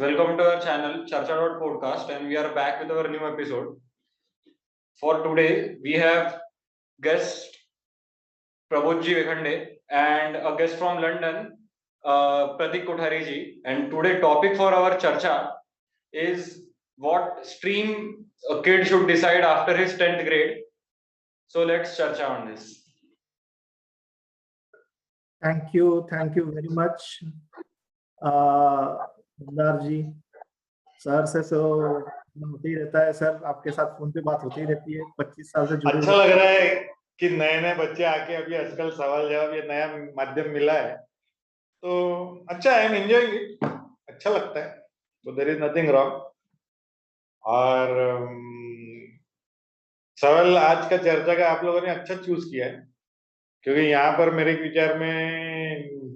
welcome to our channel Charcha Podcast, and we are back with our new episode. For today, we have guest Prabodhji Vekhande and a guest from London, Pratik Kothari ji. And today topic for our Charcha is what stream a kid should decide after his 10th grade. So let's Charcha on this. Thank you very much, Mandar ji. Sir से होते ही रहता है sir, आपके साथ phone पे बात होती ही रहती है, 25 साल से जुड़े। अच्छा लग रहा है कि नए नए बच्चे आके अभी आजकल सवाल जवाब ये नया माध्यम मिला है, तो अच्छा है, एंजॉयिंग इट, अच्छा लगता है, तो देयर इज नथिंग रॉन्ग। और सवाल आज का चर्चा का आप लोगों ने अच्छा चूज किया है, क्योंकि यहाँ पर मेरे विचार में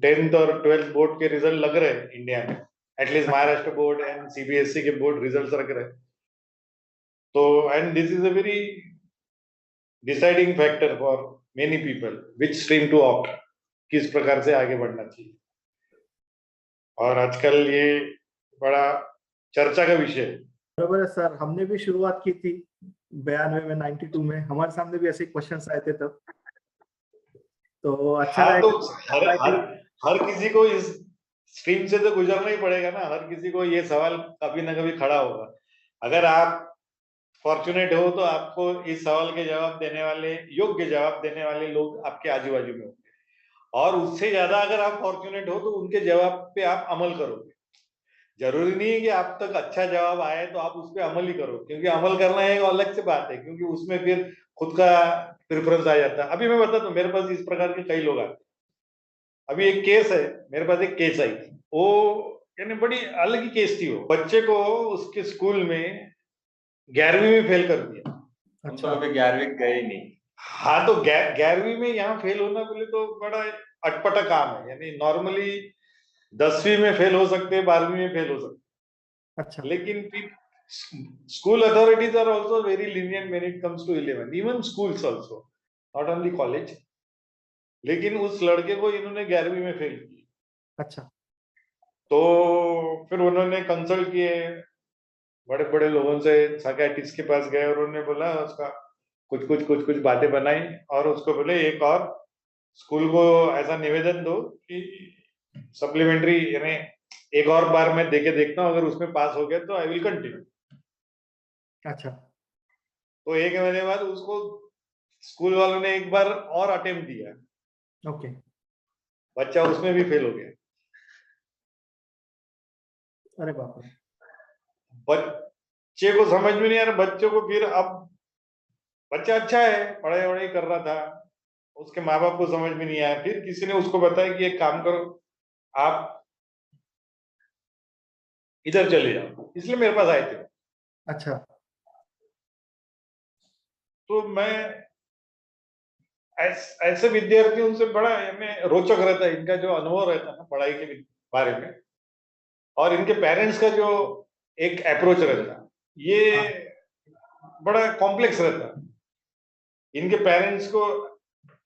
10th और 12th बोर्ड के रिजल्ट लग रहे हैं इंडिया में, at least Maharashtra board and CBSE के बोर्ड रिजल्ट्स रख रहे हैं। तो and this is a very deciding factor for many people which stream to opt, किस प्रकार से आगे बढ़ना चाहिए। और आजकल ये बड़ा चर्चा का विषय है। बराबर है सर, हमने भी शुरुआत की थी 92 में, 92 में हमारे सामने भी ऐसे क्वेश्चंस आए थे तब, तो अच्छा हाँ, तो हर किसी को इस स्ट्रीम से तो गुजरना ही पड़ेगा ना, हर किसी को ये सवाल कभी ना कभी खड़ा होगा। अगर आप फॉर्चुनेट हो तो आपको इस सवाल के जवाब देने वाले, योग्य जवाब देने वाले लोग आपके आजू बाजू में होंगे, और उससे ज्यादा अगर आप फॉर्चुनेट हो तो उनके जवाब पे आप अमल करोगे। जरूरी नहीं है कि आप तक अच्छा जवाब आए तो आप उस पर अमल ही करो, क्योंकि अमल करना एक अलग से बात है, क्योंकि उसमें फिर खुद का प्रेफरेंस आ जाता है। अभी मैं बताता हूँ, मेरे पास इस प्रकार के कई लोग आते हैं। अभी एक केस है, मेरे पास एक केस आई, वो यानी बड़ी अलग ही केस थी। वो बच्चे को उसके स्कूल में 11वीं में फेल कर दिया। हम तो अभी 11वीं गए ही नहीं। हाँ, तो 11वीं में यहाँ फेल होना बोले तो बड़ा अटपटा काम है। यानी नॉर्मली 10वीं में फेल हो सकते हैं, 12वीं में फेल हो सकते। अच्छा, लेकिन फिर school authorities are also very lenient when it comes to 11, even schools also, not only college. लेकिन उस लड़के को इन्होंने 11वीं में फेल किया। अच्छा, तो फिर उन्होंने कंसल्ट किए बड़े बड़े लोगों से, साइकियाट्रिस्ट के पास गए, और उन्होंने बोला उसका कुछ बातें बनाई, और उसको बोले एक और स्कूल को ऐसा निवेदन दो कि सप्लीमेंट्री यानी एक और बार मैं देके देखता हूँ, अगर उसमें पास हो गया तो आई विल कंटिन्यू। अच्छा, तो एक महीने बाद उसको स्कूल वालों ने एक बार और अटेम्प्ट दिया, ओके, बच्चा उसमें भी फेल हो गया। अरे बाप रे। बच्चे को समझ में नहीं आ रहा, बच्चों को फिर अब बच्चा अच्छा है, पढ़ाई वढ़ाई कर रहा था, उसके माँ बाप को समझ में नहीं आया। फिर किसी ने उसको बताया कि एक काम करो, आप इधर चले जाओ, इसलिए मेरे पास आए थे। अच्छा, तो मैं ऐसे विद्यार्थियों से बड़ा हमें रोचक रहता है, इनका जो अनुभव रहता है ना पढ़ाई के बारे में, और इनके पेरेंट्स का जो एक अप्रोच रहता है, ये बड़ा कॉम्प्लेक्स रहता है। इनके पेरेंट्स को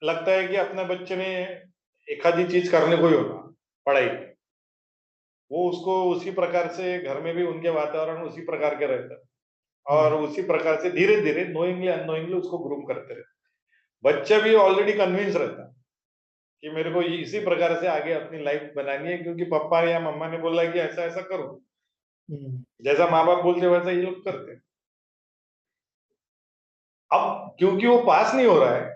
लगता है कि अपने बच्चे ने एक आधी चीज करने को ही होना पढ़ाई में, वो उसको उसी प्रकार से घर में भी उनके वातावरण उसी प्रकार के रहता है, और उसी प्रकार से धीरे धीरे नोइंगली अननोइंगली उसको ग्रूम करते रहते। बच्चा भी ऑलरेडी कन्विंस रहता कि मेरे को इसी प्रकार से आगे अपनी लाइफ बनानी है, क्योंकि पापा या मम्मा ने बोला कि ऐसा ऐसा करो, जैसा माँ बाप बोलते वैसा ये लोग करते। अब क्योंकि वो पास नहीं हो रहा है,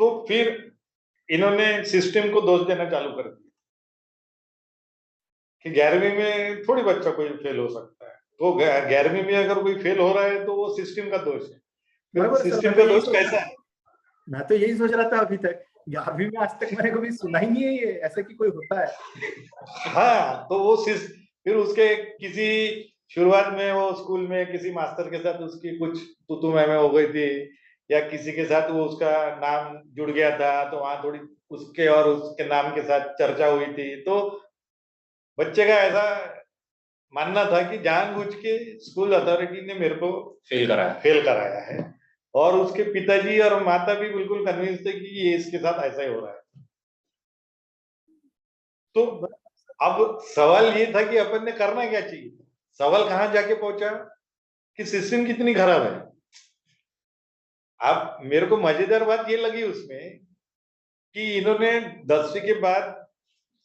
तो फिर इन्होंने सिस्टम को दोष देना चालू कर दिया कि 11वीं में थोड़ी बच्चा कोई फेल हो सकता है, तो 11वीं में अगर कोई फेल हो रहा है तो वो सिस्टम का दोष है। सिस्टम का दोष कैसा है? मैं तो यही सोच रहा था अभी तक, 11वीं में आज तक मैंने कभी सुना ही नहीं है ये ऐसा कि कोई होता है। हाँ, तो वो फिर उसके किसी शुरुआत में वो स्कूल में किसी मास्टर के साथ उसकी कुछ तू मैं हो गई थी, या किसी के साथ वो उसका नाम जुड़ गया था, तो वहां थोड़ी उसके और उसके नाम के साथ चर्चा हुई थी, तो बच्चे का ऐसा मानना था कि जानबूझ के स्कूल अथॉरिटी ने मेरे को फेल कराया है, और उसके पिताजी और माता भी बिल्कुल कन्विंस थे कि ये इसके साथ ऐसा ही हो रहा है। तो अब सवाल ये था कि अपन ने करना क्या चाहिए। सवाल कहां जाके पहुंचा कि सिस्टम कितनी खराब है। अब मेरे को मजेदार बात ये लगी उसमें कि इन्होंने 10वीं के बाद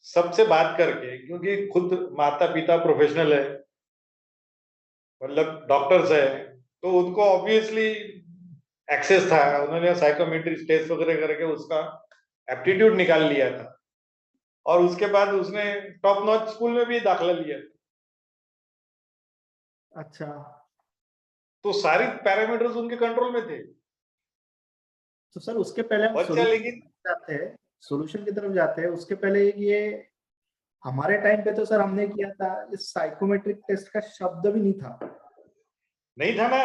सबसे बात करके, क्योंकि खुद माता पिता प्रोफेशनल है, मतलब डॉक्टर्स है, तो उनको ऑब्वियसली एक्सेस था। उन्होंने साइकोमेट्रिक टेस्ट वगैरह करके उसका एप्टीट्यूड निकाल लिया था, और उसके बाद उसने टॉप नॉच स्कूल में भी दाखिला लिया। अच्छा, तो सारी पैरामीटर्स उनके कंट्रोल में थे। तो सर उसके पहले हम बच्चा लेकिन सोल्यूशन की तरफ जाते हैं। उसके पहले ये हमारे टाइम पे तो सर हमने किया था, इस साइकोमेट्रिक टेस्ट का शब्द भी नहीं था। नहीं था ना,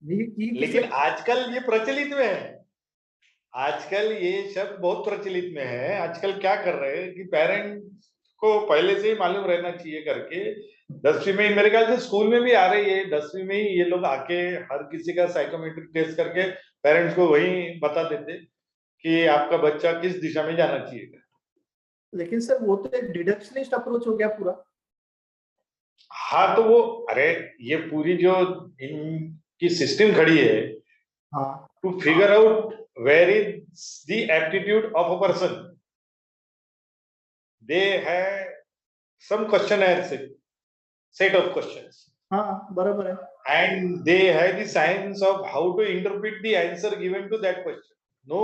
ये की लेकिन किसे? आजकल ये प्रचलित में है। आजकल ये शब्द बहुत प्रचलित में है। आजकल क्या कर रहे हैं कि पेरेंट्स को पहले से ही मालूम रहना चाहिए करके 10वीं में ही, मेरे ख्याल से स्कूल में भी आ रही है, 10वीं में ही ये लोग आके हर किसी का साइकोमेट्रिक टेस्ट करके पेरेंट्स को वही बता देते कि आपका बच्चा किस दिशा में जाना चाहिए। लेकिन सर वो तो एक डिडक्शनिस्ट अप्रोच हो गया पूरा। हाँ तो वो, अरे ये पूरी जो इनकी सिस्टम खड़ी है हाँ, to figure out where is the aptitude of a person, they have some questionnaire set of questions, हाँ, बराबर है। and they have the science of how to interpret the answer given to that question. No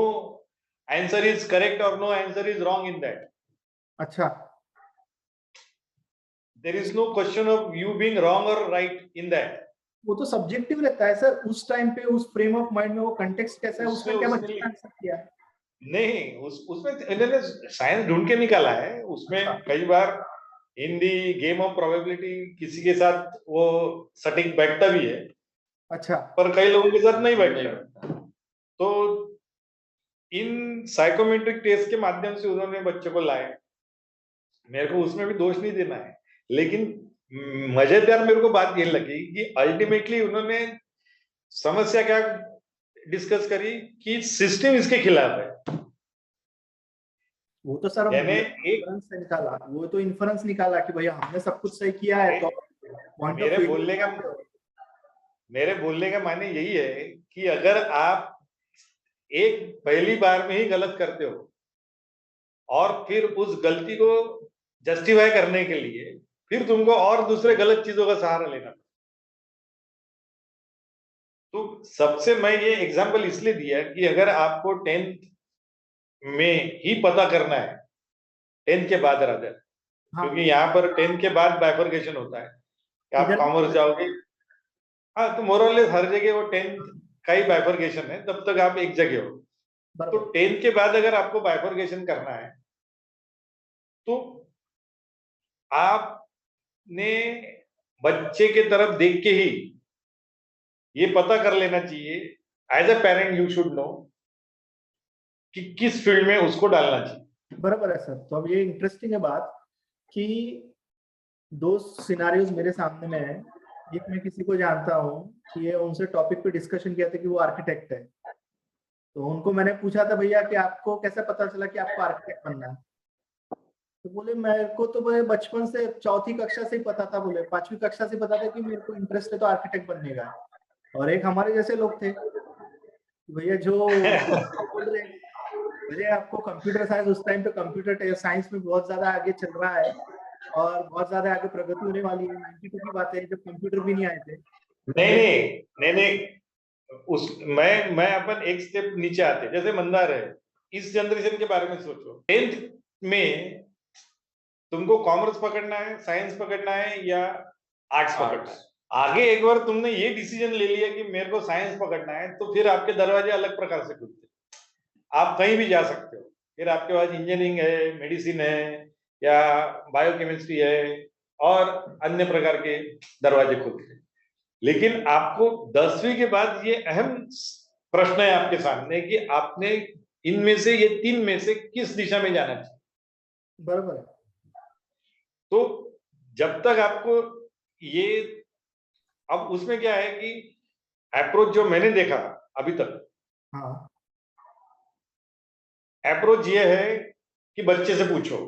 answer is correct or no answer is wrong in that. अच्छा, There is no question of you being wrong or right in that. वो तो subjective रहता है sir. उस time पे उस frame of mind में वो कंटेक्स्ट कैसा है, उसमें क्या बच्चे ने आंसर किया है। नहीं, उसमें इन्होंने साइंस ढूंढ के निकाला है। उसमें अच्छा। कई बार इन दी गेम ऑफ प्रोबेबिलिटी किसी के साथ वो सटीक बैठता भी है, अच्छा, पर कई लोगों के साथ नहीं बैठता। तो इन साइकोमेट्रिक टेस्ट के माध्यम से उन्होंने बच्चे को लाए। मेरे को उसमें भी दोष नहीं देना है, लेकिन मजेदार मेरे को बात ये लगी कि अल्टीमेटली उन्होंने समस्या क्या डिस्कस करी कि सिस्टम इसके खिलाफ है। वो तो सर यानी एक इन्फरेंस से निकाला, वो तो इन्फरेंस निकाला कि भैया हमने सब कुछ सही किया है, तो पॉइंट ऑफ मेरे व्यू। बोलने का माने यही है कि अगर आप एक पहली बार में ही गलत करते हो और फिर उस गलती को जस्टिफाई करने के लिए फिर तुमको और दूसरे गलत चीजों का सहारा लेना, तो सबसे मैं ये एग्जांपल इसलिए दिया कि अगर आपको 10th में ही पता करना है, 10th के बाद राजा, हाँ, क्योंकि यहाँ पर 10th के बाद बाइफर्केशन होता है कि आप इधर कॉमर्स जाओगे। हाँ, तो मोरलेस हर जगह वो 10th का ही बाइफर्केशन है, तब तक आप एक जगह हो। तो 10th के बाद अगर आपको बाइफर्केशन करना है तो आपने बच्चे के तरफ देख के ही ये पता कर लेना चाहिए, as a parent you should know कि किस फील्ड में उसको डालना चाहिए। बराबर है सर। तो अब ये इंटरेस्टिंग है बात कि दो सिनारियोज मेरे सामने में है। एक मैं किसी को जानता हूँ कि ये उनसे टॉपिक पे डिस्कशन किया था कि वो आर्किटेक्ट है। तो उनको मैंने पूछा था, भैया कि आपको कैसे पता चला कि आपको आर्किटेक्ट बनना है? तो बोले मेरे को तो बोले बचपन से, चौथी कक्षा से ही पता था, बोले 5वीं कक्षा से पता था कि मेरे को इंटरेस्ट है तो आर्किटेक्ट बनने का। और एक हमारे जैसे लोग थे, भैया जो बोल रहे हैं, भैया आपको कंप्यूटर साइंस, उस टाइम पे कंप्यूटर साइंस में बहुत ज्यादा आगे चल रहा है और बहुत ज्यादा आगे प्रगति होने वाली है। 92 की बात है जब कंप्यूटर भी नहीं आए थे। नहीं, उस मैं अपन एक स्टेप नीचे आते, जैसे मंदार है, इस जनरेशन के बारे में सोचो। 10th में तुमको कॉमर्स पकड़ना है, साइंस पकड़ना है या आर्ट्स पकड़ना है। आगे एक बार तुमने ये डिसीजन ले लिया कि मेरे को साइंस पकड़ना है, तो फिर आपके दरवाजे अलग प्रकार से खुलते, आप कहीं भी जा सकते हो। फिर आपके पास इंजीनियरिंग है, मेडिसिन है या बायोकेमिस्ट्री है और अन्य प्रकार के दरवाजे खुलते हैं। लेकिन आपको 10वीं के बाद ये अहम प्रश्न है आपके सामने कि आपने इनमें से, ये 3 में से किस दिशा में जाना चाहिए। बराबर है। तो जब तक आपको ये, अब उसमें क्या है कि अप्रोच जो मैंने देखा अभी तक, हाँ, अप्रोच ये है कि बच्चे से पूछो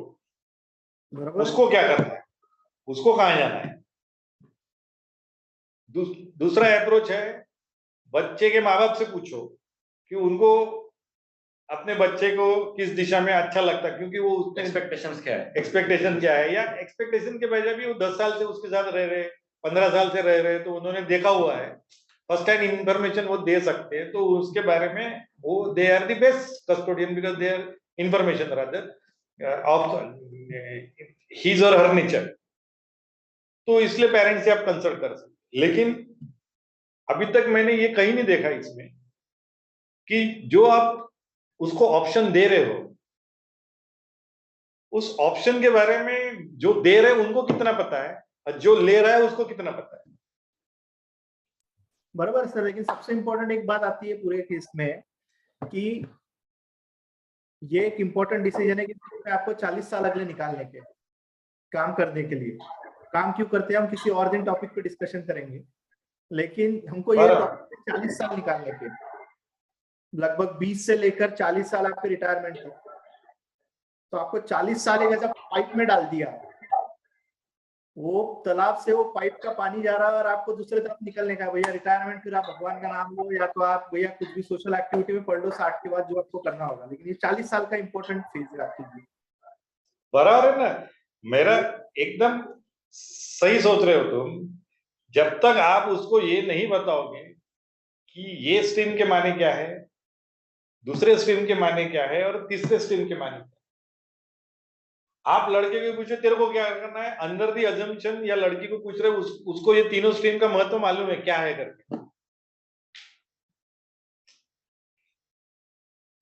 बरोबर है? उसको क्या करना है, उसको कहाँ जाना है। दूसरा अप्रोच है, बच्चे के माँ बाप से पूछो कि उनको अपने बच्चे को किस दिशा में अच्छा लगता है, क्योंकि वो उसमें एक्सपेक्टेशंस क्या है? एक्सपेक्टेशन क्या है, या एक्सपेक्टेशन के बजाय भी वो 10 साल से उसके साथ रह रहे, 15 साल से रह रहे, तो उन्होंने देखा हुआ है, फर्स्ट हैंड इंफॉर्मेशन वो दे सकते हैं, तो उसके बारे में वो they are the best custodian because they are information rather of his or her nature. तो इसलिए पेरेंट्स से आप कंसल्ट कर सकते, लेकिन अभी तक मैंने ये कहीं नहीं देखा इसमें कि जो आप उसको ऑप्शन दे रहे हो, उस ऑप्शन के बारे में जो दे रहे हैं उनको कितना पता है और जो ले रहा है उसको कितना पता है। बराबर सर, लेकिन सबसे इम्पोर्टेंट एक बात आती है पूरे केस में कि ये एक इम्पोर्टेंट डिसीजन है कि आपको 40 साल अगले निकालने के काम करने के लिए। काम क्यों करते हैं हम किसी और दिन टॉपिक पे डिस्कशन करेंगे, लेकिन हमको ये टॉपिक 40 साल निकालने के, लगभग 20 से लेकर 40 साल आपके रिटायरमेंट तक। तो आपको 40 साल एक ऐसा पाइप में डाल दिया, वो तालाब से वो पाइप का पानी जा रहा है और आपको दूसरे तरफ निकलने का, भैया रिटायरमेंट, फिर आप भगवान का नाम लो या तो आप भैया कुछ भी सोशल एक्टिविटी में पढ़ लो 60 के बाद जो आपको करना होगा, लेकिन ये 40 साल का इंपॉर्टेंट फेज है आपके लिए। बराबर है ना, मेरा एकदम सही सोच रहे हो तुम। जब तक आप उसको ये नहीं बताओगे कि ये स्ट्रीम के माने क्या है, दूसरे स्ट्रीम के माने क्या है और तीसरे स्ट्रीम के माने क्या है। आप लड़के को पूछे तेरे को क्या करना है, अंडर दी अजम्पशन, या लड़की को पूछ रहे उसको ये तीनों स्ट्रीम का महत्व मालूम है क्या है करके।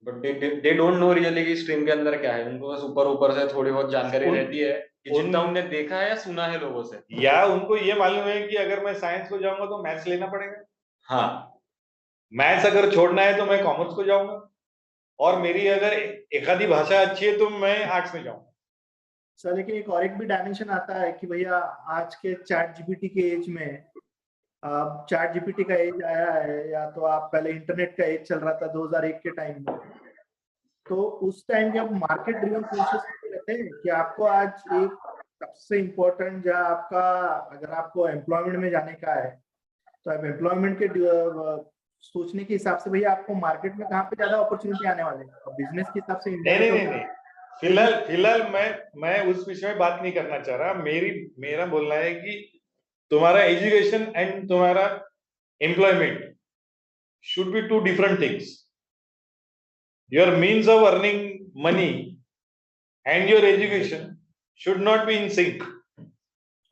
But they don't know really कि स्ट्रीम के अंदर क्या है। उनको बस ऊपर ऊपर से थोड़ी बहुत जानकारी रहती है कि जितना उनने देखा है या सुना है लोगों से, या उनको ये मालूम है कि अगर मैं साइंस को जाऊंगा तो मैथ्स लेना पड़ेगा, हाँ, मैथ्स अगर छोड़ना है तो मैं कॉमर्स को जाऊंगा, और मेरी अगर एक आधी भाषा अच्छी है तो मैं आर्ट्स में जाऊंगा। सर लेकिन एक भी डायमेंशन आता है कि भैया आज के चैट जीपीटी के एज में, चैट जीपीटी का एज आया है, या तो आप पहले इंटरनेट का एज चल रहा था 2001 के टाइम में, तो उस टाइम जब मार्केट ड्रिवन प्रोसेस रहते हैं कि आपको आज एक सबसे इम्पोर्टेंट, जहाँ आपका अगर आपको एम्प्लॉयमेंट में जाने का है तो आप एम्प्लॉयमेंट के सोचने के हिसाब से भैया आपको मार्केट में कहाँ पे ज्यादा अपॉर्चुनिटी आने वाले हैं, बिजनेस के हिसाब से इंडिया में नहीं, फिलहाल मैं उस विषय में बात नहीं करना चाह रहा। मेरा बोलना है कि तुम्हारा एजुकेशन एंड तुम्हारा employment should be two different things. Your means of earning money and your education should not be in sync.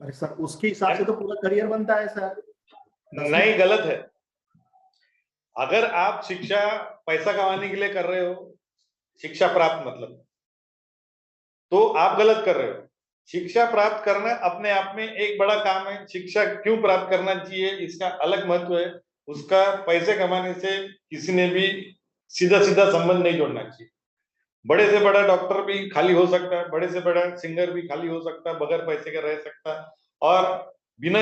अरे सर उसके हिसाब से तो पूरा करियर बनता है सर। नहीं, गलत है। अगर आप शिक्षा पैसा कमाने के लिए कर रहे हो, शिक्षा प्राप्त मतलब, तो आप गलत कर रहे हो। शिक्षा प्राप्त करना अपने आप में एक बड़ा काम है। शिक्षा क्यों प्राप्त करना चाहिए इसका अलग महत्व है, उसका पैसे कमाने से किसी ने भी सीधा सीधा संबंध नहीं जोड़ना चाहिए। बड़े से बड़ा डॉक्टर भी खाली हो सकता है, बड़े से बड़ा सिंगर भी खाली हो सकता है, बगैर पैसे के रह सकता है, और बिना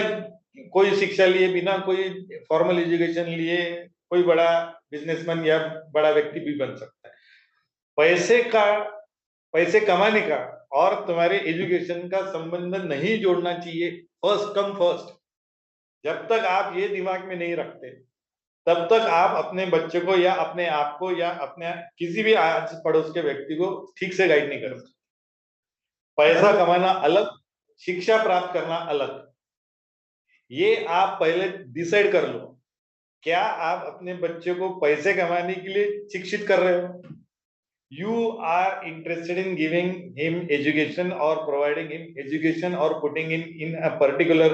कोई शिक्षा लिए, बिना कोई फॉर्मल एजुकेशन लिए कोई बड़ा बिजनेसमैन या बड़ा व्यक्ति भी बन सकता है। पैसे कमाने का और तुम्हारे एजुकेशन का संबंध नहीं जोड़ना चाहिए, फर्स्ट कम फर्स्ट। जब तक आप ये दिमाग में नहीं रखते, तब तक आप अपने बच्चे को या अपने आप को या अपने किसी भी आस पड़ोस के व्यक्ति को ठीक से गाइड नहीं कर सकते। पैसा कमाना अलग, शिक्षा प्राप्त करना अलग। ये आप पहले डिसाइड कर लो, क्या आप अपने बच्चे को पैसे कमाने के लिए शिक्षित कर रहे हो? You are interested in giving him education or providing him education or putting in a particular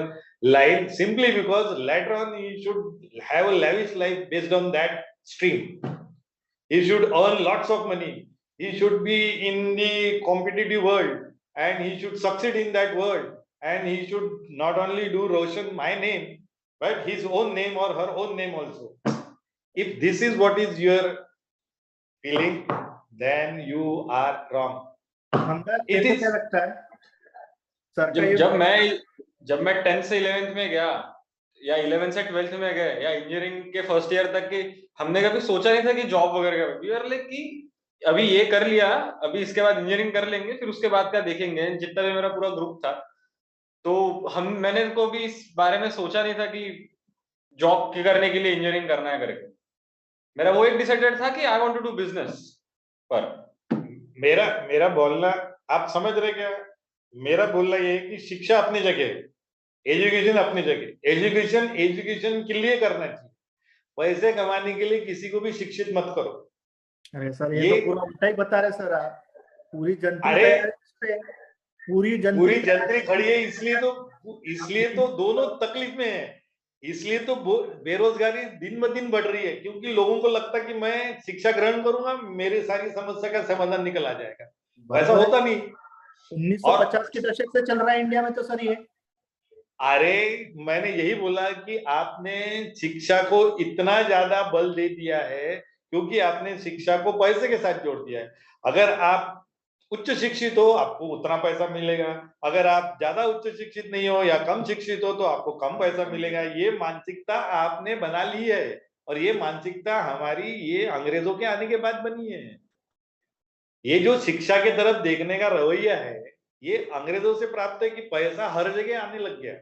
line simply because later on he should have a lavish life based on that stream. He should earn lots of money. He should be in the competitive world and he should succeed in that world. And he should not only do Roshan my name, but his own name or her own name also. If this is what is your feeling, then you are wrong. It is क्या लगता है sir का? जब मैं 10th से 11th में गया या 11th से 12th में गए या इंजीनियरिंग के फर्स्ट ईयर तक की, हमने कभी सोचा नहीं था कि जॉब वगैरह का। वी आर लाइक कि अभी ये कर लिया, अभी इसके बाद इंजीनियरिंग कर लेंगे, फिर उसके बाद क्या देखेंगे। जितना भी मेरा पूरा ग्रुप था, तो मैंने को भी इस बारे में सोचा नहीं था कि जॉब करने के लिए इंजीनियरिंग करना है करके। मेरा वो एक डिसाइडेड था कि I want to do business. पर मेरा मेरा बोलना आप समझ रहे क्या? मेरा बोलना ये है कि शिक्षा अपनी जगह है, एजुकेशन अपनी जगह। एजुकेशन एजुकेशन के लिए करना चाहिए, पैसे कमाने के लिए किसी को भी शिक्षित मत करो। अरे सर, ये ये तो पूरा उल्टा ही बता रहे सर आप। पूरी जनती अरे तैयार है इस पे, पूरी जनती पूरी तैयार जनता खड़ी है, आप इसलिए तो दोनों तकलीफ में है। इसलिए तो बेरोजगारी दिन ब दिन बढ़ रही है, क्योंकि लोगों को लगता है कि मैं शिक्षा ग्रहण करूंगा, मेरी सारी समस्या का समाधान निकल आ जाएगा। वैसा बराबर है। होता नहीं। और 1950 के दशक से चल रहा है इंडिया में तो सर ये। अरे मैंने यही बोला कि आपने शिक्षा को इतना ज्यादा बल दे दिया है क्योंकि आपने शिक्षा को पैसे के साथ जोड़ दिया है। अगर आप उच्च शिक्षित हो आपको उतना पैसा मिलेगा, अगर आप ज्यादा उच्च शिक्षित नहीं हो या कम शिक्षित हो तो आपको कम पैसा मिलेगा। ये मानसिकता आपने बना ली है, और ये मानसिकता हमारी ये अंग्रेजों के आने के बाद बनी है। ये जो शिक्षा की तरफ देखने का रवैया है, ये अंग्रेजों से प्राप्त है कि पैसा हर जगह आने लग गया।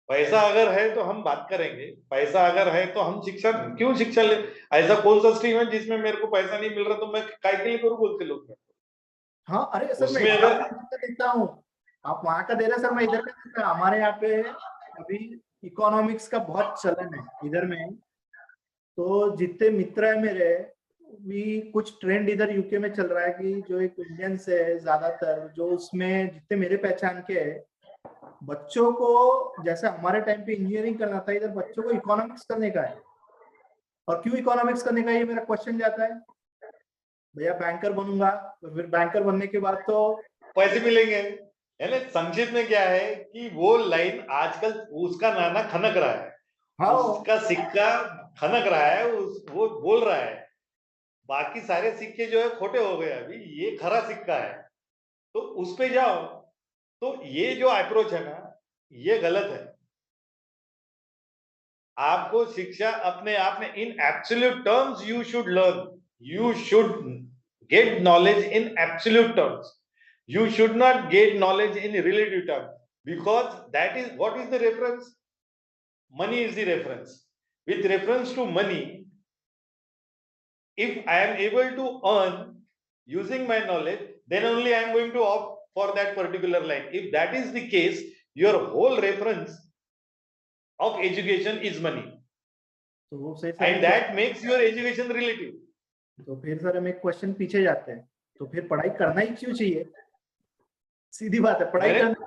पैसा अगर है तो हम बात करेंगे, पैसा अगर है तो हम शिक्षा क्यों शिक्षा ले। ऐसा कौन सा स्ट्रीम है जिसमें मेरे को पैसा नहीं मिल रहा तो मैं काय के लिए करूँ बोलते लोग। हाँ, अरे सर मैं उसमें अगर एग्जाम्पल का देता हूँ। आप वहां का दे रहे हैं सर, मैं इधर का देता हूँ। हमारे यहाँ पे अभी इकोनॉमिक्स का बहुत चलन है इधर में। तो जितने मित्र है मेरे, भी कुछ ट्रेंड इधर यूके में चल रहा है कि जो एक इंडियन से ज्यादातर, जो उसमें जितने मेरे पहचान के हैं, बच्चों को जैसे हमारे टाइम पे इंजीनियरिंग करना था, इधर बच्चों को इकोनॉमिक्स करने का है। और क्यों इकोनॉमिक्स करने का, ये मेरा क्वेश्चन जाता है। भैया बैंकर बनूंगा, तो फिर बैंकर बनने के बाद तो पैसे मिलेंगे, है ना। संक्षिप्त में क्या है कि वो लाइन आजकल उसका नाना खनक रहा है, हाँ, उसका सिक्का खनक रहा है, वो बोल रहा है बाकी सारे सिक्के जो है खोटे हो गए, अभी ये खरा सिक्का है तो उस पे जाओ। तो ये जो अप्रोच है ना, ये गलत है। आपको शिक्षा अपने आप में in absolute terms you should learn, you should get knowledge in absolute terms, you should not get knowledge in relative terms, because that is what is the reference. Money is the reference. With reference to money, if I am able to earn using my knowledge, then only I am going to opt for that particular line. If that is the case, your whole reference of education is money, तो वो सही sir and that makes your education relative. तो फिर sir हम एक question पीछे जाते हैं। तो फिर पढ़ाई करना ही क्यों चाहिए? सीधी बात है, पढ़ाई करना।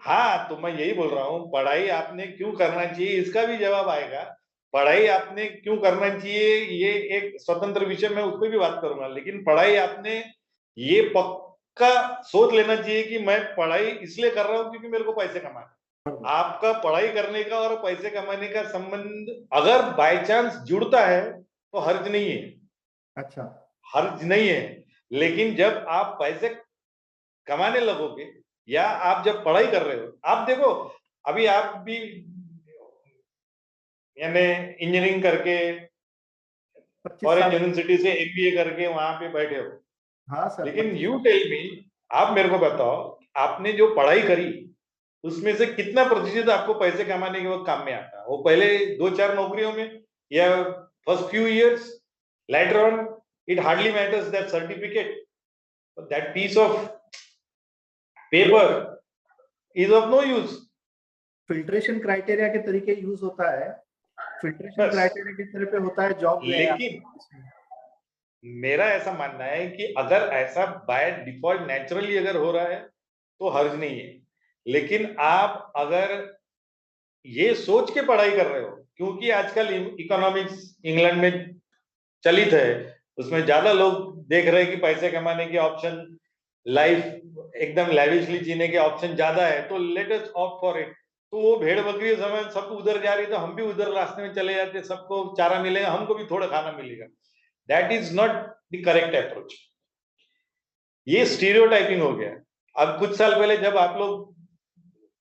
हाँ, तो मैं यही बोल रहा हूँ, पढ़ाई आपने क्यों करना चाहिए इसका भी जवाब आएगा। पढ़ाई आपने क्यों करना चाहिए ये एक स्वतंत्र विषय, मैं उस पर भी बात करूंगा। लेकिन पढ़ाई आपने ये पक्का सोच लेना चाहिए कि मैं पढ़ाई इसलिए कर रहा हूँ क्योंकि मेरे को पैसे कमाने। आपका पढ़ाई करने का और पैसे कमाने का संबंध अगर बाय चांस जुड़ता है तो हर्ज नहीं है, अच्छा, हर्ज नहीं है। लेकिन जब आप पैसे कमाने लगोगे या आप जब पढ़ाई कर रहे हो, आप देखो अभी आप भी यानी इंजीनियरिंग करके 25 फॉरेन साल यूनिवर्सिटी से एमबीए करके वहां पे बैठे हो, हाँ सर, लेकिन 25 यू साल। टेल मी, आप मेरे को बताओ आपने जो पढ़ाई करी उसमें से कितना प्रतिशत आपको पैसे कमाने के वक्त काम में आता है? वो पहले 2-4 नौकरियों में या first few years, later on it hardly matters that certificate, that piece of paper is of no use. Filtration criteria के तरीके यूज होता है, फिल्ट्रेशन बस, क्राइटेरिया के तरह पे होता है जॉब में। लेकिन मेरा ऐसा मानना है कि अगर ऐसा बाय डिफॉल्ट नेचुरली अगर हो रहा है तो हर्ज नहीं है। लेकिन आप अगर ये सोच के पढ़ाई कर रहे हो, क्योंकि आजकल इकोनॉमिक्स इंग्लैंड में चलित है, उसमें ज्यादा लोग देख रहे हैं कि पैसे कमाने के ऑप्शन, लाइफ एकदम लैविशली जीने के ऑप्शन ज्यादा है, तो let us opt for it. तो वो भेड़ बकरी समय सब उधर जा रही तो हम भी उधर रास्ते में चले जाते, सबको चारा मिलेगा, हमको भी थोड़ा खाना मिलेगा। That is not the correct approach. ये स्टीरियोटाइपिंग हो गया। अब कुछ साल पहले जब आप लोग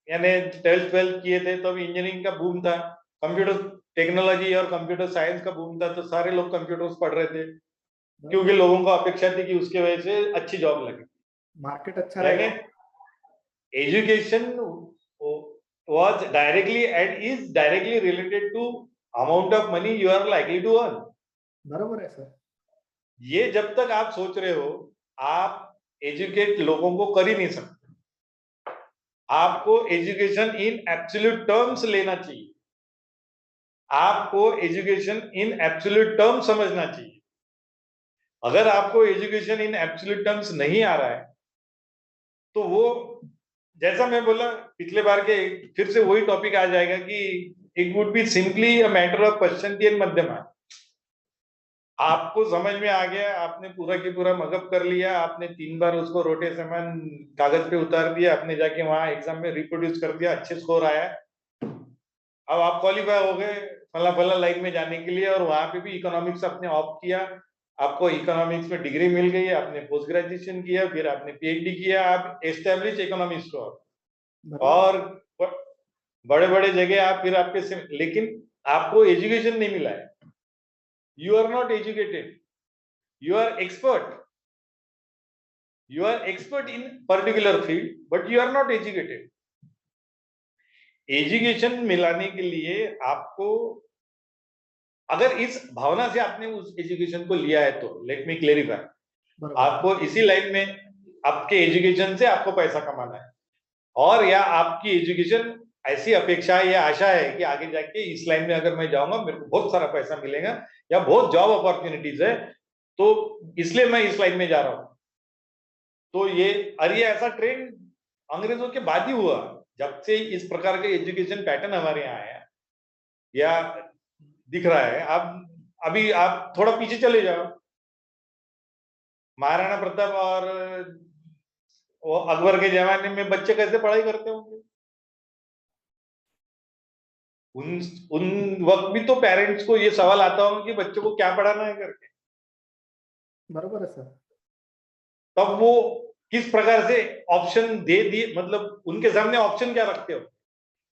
यानी 12th-12th किए थे तो अभी इंजीनियरिंग का बूम था, कंप्यूटर टेक्नोलॉजी और कंप्यूटर साइंस का बूम था, तो सारे लोग कंप्यूटर्स पढ़ रहे थे। क्योंकि लोगों को अपेक्षा थी कि उसके वजह से अच्छी जॉब लगे। मार्केट अच्छा यानी रहेगा। Education was directly and is directly related to amount of money you are likely to earn. बराबर है सर। ये जब तक आप सोच रहे हो, आप एजुकेट लोगों को कर ही नहीं सकते। आपको एजुकेशन इन एब्सोल्यूट टर्म्स लेना चाहिए, आपको एजुकेशन इन एब्सोल्यूट टर्म्स समझना चाहिए। अगर आपको एजुकेशन इन एब्सोल्यूट टर्म्स नहीं आ रहा है, तो वो जैसा मैं बोला पिछले बार के, फिर से वही टॉपिक आ जाएगा कि it would be simply a matter of question मध्यमा। आपको समझ में आ गया, आपने पूरा की पूरा मगअप कर लिया, आपने 3 बार उसको रोटे समान कागज पे उतार दिया, आपने जाके वहां एग्जाम में रिप्रोड्यूस कर दिया, अच्छे स्कोर आया, अब आप क्वालिफाई हो गए फला फला लाइन में जाने के लिए, और वहां पे भी इकोनॉमिक्स आपने ऑप्ट किया, आपको इकोनॉमिक्स में डिग्री मिल गई, आपने पोस्ट ग्रेजुएशन किया, फिर आपने पीएचडी किया, आप एस्टेब्लिश इकोनॉमिक्स हो, और बड़े बड़े जगह आप फिर आपके लेकिन आपको एजुकेशन नहीं मिला है। You are not educated. You are expert. You are expert in particular field, but you are not educated. Education मिलाने के लिए आपको, अगर इस भावना से आपने उस एजुकेशन को लिया है, तो लेट मी क्लेरिफाई, आपको इसी लाइन में आपके एजुकेशन से आपको पैसा कमाना है, और या आपकी एजुकेशन ऐसी अपेक्षा है या आशा है कि आगे जाके इस लाइन में अगर मैं जाऊंगा मेरे को बहुत सारा पैसा मिलेगा या बहुत जॉब अपॉर्चुनिटीज है, तो इसलिए मैं इस लाइन में जा रहा हूं। तो ये ऐसा ट्रेंड अंग्रेजों के बाद ही हुआ, जब से इस प्रकार के एजुकेशन पैटर्न हमारे यहाँ आया या दिख रहा है। अभी आप थोड़ा पीछे चले जाओ, महाराणा प्रताप और वो अकबर के जमाने में बच्चे कैसे पढ़ाई करते होंगे? उन वक्त भी तो पेरेंट्स को ये सवाल आता होगा कि बच्चों को क्या पढ़ाना है करके। बराबर है सर। तब वो किस प्रकार से ऑप्शन दे दिए, मतलब उनके सामने ऑप्शन क्या रखते हो?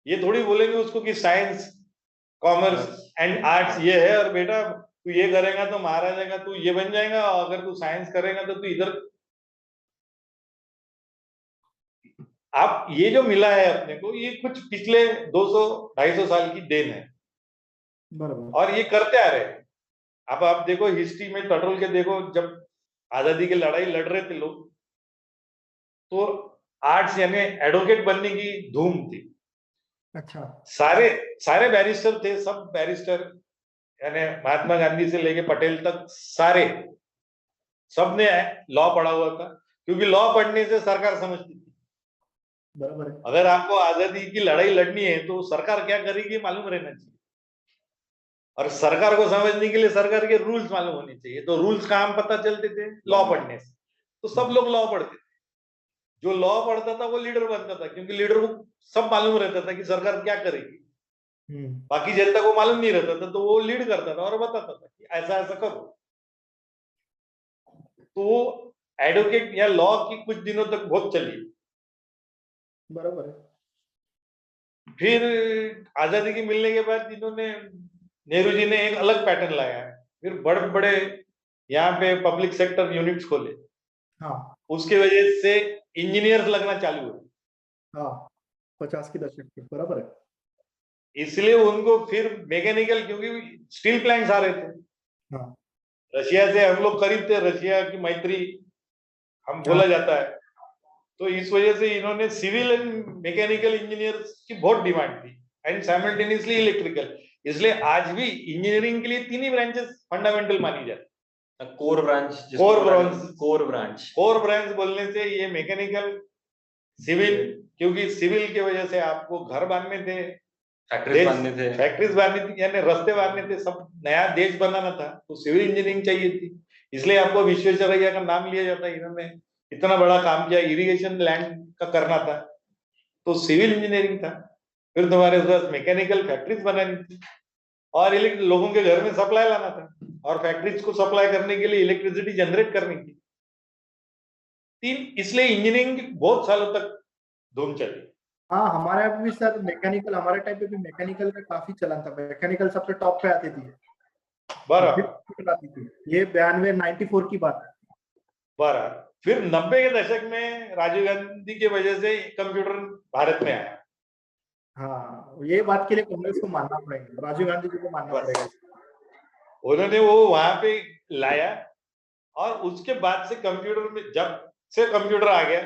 ये थोड़ी बोलेंगे उसको कि साइंस, कॉमर्स एंड आर्ट्स ये है, और बेटा तू ये करेगा तो महाराजा का तू ये बन जाएगा, और अगर तू साइंस करेगा तो तू इधर। आप ये जो मिला है अपने को, ये कुछ पिछले 200-250 साल की देन है, बराबर। और ये करते आ रहे हैं। अब आप देखो हिस्ट्री में टटोल के देखो, जब आजादी की लड़ाई लड़ रहे थे लोग, तो आर्ट्स यानी एडवोकेट बनने की धूम थी। अच्छा। सारे बैरिस्टर थे, सब बैरिस्टर, यानी महात्मा गांधी से लेके पटेल तक सारे, सबने लॉ पढ़ा हुआ था, क्योंकि लॉ पढ़ने से सरकार समझती थी। बराबर है। अगर आपको आजादी की लड़ाई लड़नी है तो सरकार क्या करेगी मालूम रहना चाहिए, और सरकार को समझने के लिए सरकार के रूल्स मालूम होने चाहिए। तो रूल्स कहाँ पता चलते थे? लॉ पढ़ने से। तो सब लोग लॉ पढ़ते थे, जो लॉ पढ़ता था वो लीडर बनता था, क्योंकि लीडर को सब मालूम रहता था कि सरकार क्या करेगी। बाकी जनता को मालूम नहीं रहता था, तो वो लीड करता था और बताता था कि ऐसा ऐसा करो। तो एडवोकेट या लॉ की कुछ दिनों तक बहुत चली। बराबर है। फिर आजादी की मिलने के बाद इन्होंने, नेहरू जी ने एक अलग पैटर्न लाया है, फिर बड़े बड़े यहाँ पे पब्लिक सेक्टर यूनिट्स खोले। हाँ। उसकी वजह से इंजीनियर्स लगना चालू हुए। हाँ, 50 के दशक के। बराबर है। इसलिए उनको फिर मैकेनिकल, क्योंकि स्टील प्लांट्स आ रहे थे। हाँ। रशिया से हम लोग करीब थे, रशिया की मैत्री हम बोला जाता है, तो इस वजह से इन्होंने सिविल एंड मैकेनिकल इंजीनियर्स की बहुत डिमांड थी, एंड साइमल्टेनियसली इलेक्ट्रिकल। इसलिए आज भी इंजीनियरिंग के लिए 3 ही ब्रांचेस फंडामेंटल मानी जाती है। कोर ब्रांच, कोर ब्रांच बोलने से ये मैकेनिकल, सिविल, क्योंकि सिविल की वजह से आपको घर बांधने थे, फैक्ट्रीज बांधनी थी, यानी रास्ते बांधने थे, सब नया देश बनाना था, तो सिविल इंजीनियरिंग चाहिए थी। इसलिए आपको विश्वेश्वरैया का नाम लिया जाता है, इन्होंने इतना बड़ा काम किया, इरिगेशन लैंड का करना था, तो सिविल इंजीनियरिंग था। फिर तुम्हारे पास मैकेनिकल फैक्ट्रीज बनानी थी, और लोगों के घर में सप्लाई लाना था, और फैक्ट्रीज को सप्लाई करने के लिए इलेक्ट्रिसिटी जनरेट करनी थी। इसलिए इंजीनियरिंग बहुत सालों तक धूम चली। हाँ, हमारे यहाँ पे भी सर मैकेनिकल, हमारे टाइम पे भी मैकेनिकल का काफी चलन था। मैकेनिकल सबसे टॉप पे आती थी। बराबर। ये 92-94 की बात है। बराबर। फिर 90 के दशक में राजीव गांधी की वजह से कंप्यूटर भारत में आया। हाँ, ये बात के लिए कांग्रेस को मानना पड़ेगा, राजीव गांधी जी को मानना बस पड़ेगा। उन्होंने वो वहां पे लाया, और उसके बाद से कंप्यूटर में जब से कंप्यूटर आ गया,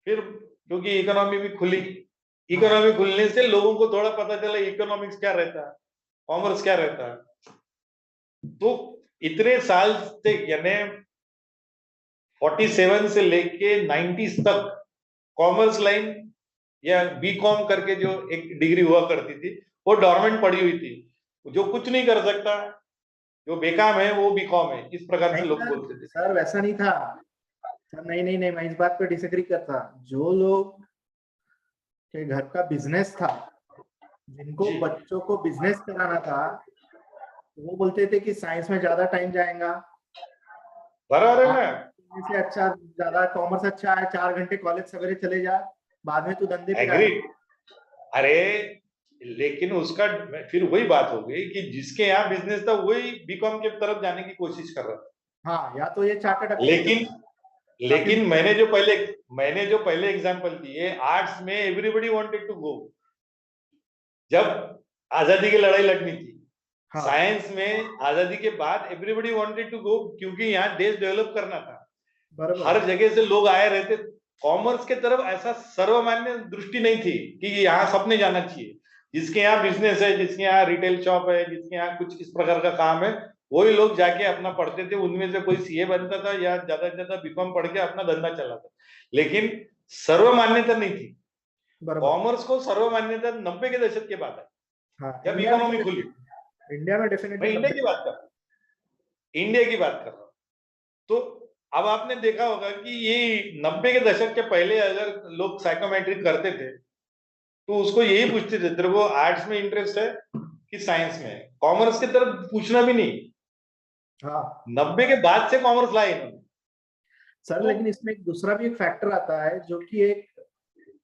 फिर क्योंकि इकोनॉमी भी खुली, इकोनॉमी खुलने से लोगों को थोड़ा पता चला इकोनॉमिक्स क्या रहता है, कॉमर्स क्या रहता है। तो इतने साल से, यानी 47 से लेके 90s तक कॉमर्स लाइन या बीकॉम करके जो एक डिग्री हुआ करती थी, वो डॉर्मेंट पड़ी हुई थी। जो कुछ नहीं कर सकता, जो बेकाम है, वो बीकॉम है, इस प्रकार से नहीं लोग सर, बोलते थे। सर वैसा नहीं था सर, नहीं नहीं नहीं, मैं इस बात पे डिसएग्री करता। जो लोग के घर का बिजनेस था, जिनको जी। बच्चों को बिजनेस कराना था, वो बोलते थे कि साइंस में ज्यादा टाइम जाएगा, बराबर है ना। से अच्छा ज्यादा कॉमर्स अच्छा है, 4 घंटे कॉलेज सवेरे चले जा, बाद में तू धंधे पे एग्री। आएगा। अरे लेकिन उसका फिर वही बात हो गई कि जिसके यहाँ बिजनेस था वही बीकॉम की तरफ जाने की कोशिश कर रहा था। हाँ, या तो ये चार्टर्ड लेकिन अकाउंटेंट, लेकिन मैंने जो पहले एग्जांपल दिए, आर्ट्स में एवरीबॉडी वांटेड टू गो, जब आजादी की लड़ाई लड़नी थी। हाँ साइंस में आजादी के बाद एवरीबॉडी वांटेड टू गो, क्योंकि यहाँ देश डेवलप करना था, बराबर। हर जगह से लोग आए रहते। कॉमर्स के तरफ ऐसा सर्वमान्य दृष्टि नहीं थी कि यहाँ सबने जाना चाहिए। जिसके यहाँ बिजनेस है, जिसके यहाँ रिटेल शॉप है, जिसके यहाँ कुछ इस प्रकार का काम है, वही लोग जाके अपना पढ़ते थे। उनमें से कोई सीए बनता था या ज्यादा से ज्यादा बीकॉम पढ़ के अपना धंधा चलाता, लेकिन सर्वमान्यता नहीं थी। बराबर। कॉमर्स को सर्वमान्यता 90 के दशक के बाद है, हाँ, जब इकोनॉमी खुली। इंडिया में मैं डेफिनेटली इंडिया की बात कर रहा हूँ, इंडिया की बात कर रहा हूँ। तो अब आपने देखा होगा कि ये 90 के दशक के पहले अगर लोग साइकोमेट्रिक करते थे, तो उसको यही पूछते थे, तेरे को आर्ट्स में इंटरेस्ट है कि साइंस में? कॉमर्स की तरफ पूछना भी नहीं। हाँ 90 के बाद से कॉमर्स लाए इन्होंने। सर, तो लेकिन इसमें एक दूसरा भी एक फैक्टर आता है, जो कि एक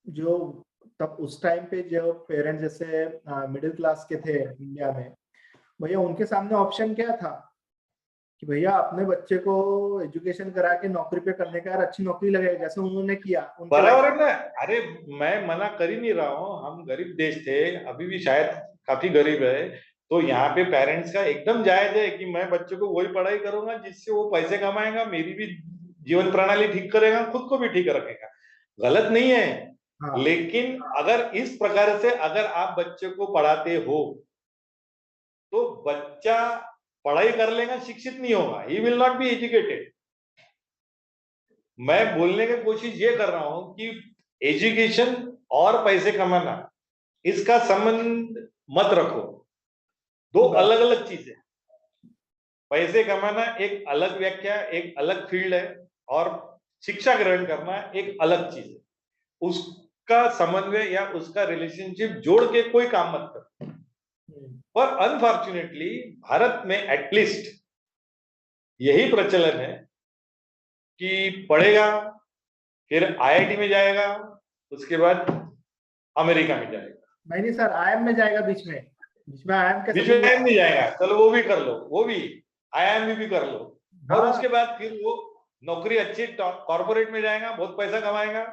जो तब उस टाइम पे जो पेरेंट्स जैसे मिडिल क्लास के थे इंडिया में, भैया उनके सामने ऑप्शन क्या था कि भैया अपने बच्चे को एजुकेशन करा के नौकरी पे करने का, यार अच्छी नौकरी लगेगा, जैसे उन्होंने किया उनके लाइफ। बराबर है ना। अरे मैं मना कर ही नहीं रहा हूँ, हम गरीब देश थे, अभी भी शायद काफी गरीब है। तो यहाँ पे पेरेंट्स का एकदम जायज है कि मैं बच्चे को वही पढ़ाई करूंगा जिससे वो पैसे कमाएगा, मेरी भी जीवन प्रणाली ठीक करेगा, खुद को भी ठीक रखेगा। गलत नहीं है। हाँ लेकिन अगर इस प्रकार से अगर आप बच्चे को पढ़ाते हो, तो बच्चा पढ़ाई कर लेगा, शिक्षित नहीं होगा, he will not be educated. मैं बोलने की कोशिश ये कर रहा हूं कि एजुकेशन और पैसे कमाना, इसका संबंध मत रखो। दो अलग अलग चीजें। पैसे कमाना एक अलग व्याख्या, एक अलग फील्ड है, और शिक्षा ग्रहण करना एक अलग चीज है। उसका समन्वय या उसका रिलेशनशिप जोड़ के कोई काम मत करो। पर अनफॉर्चुनेटली भारत में एटलीस्ट यही प्रचलन है कि पढ़ेगा, फिर आईआईटी में जाएगा, उसके बाद अमेरिका में जाएगा। नहीं सर, आईएम में जाएगा बीच में आईएम कैसे बीच में आईआईएम नहीं जाएगा, चलो वो भी कर लो, वो भी आईआईएम भी कर लो। और हाँ उसके बाद फिर वो नौकरी अच्छी कॉर्पोरेट में जाएगा, बहुत पैसा कमाएगा,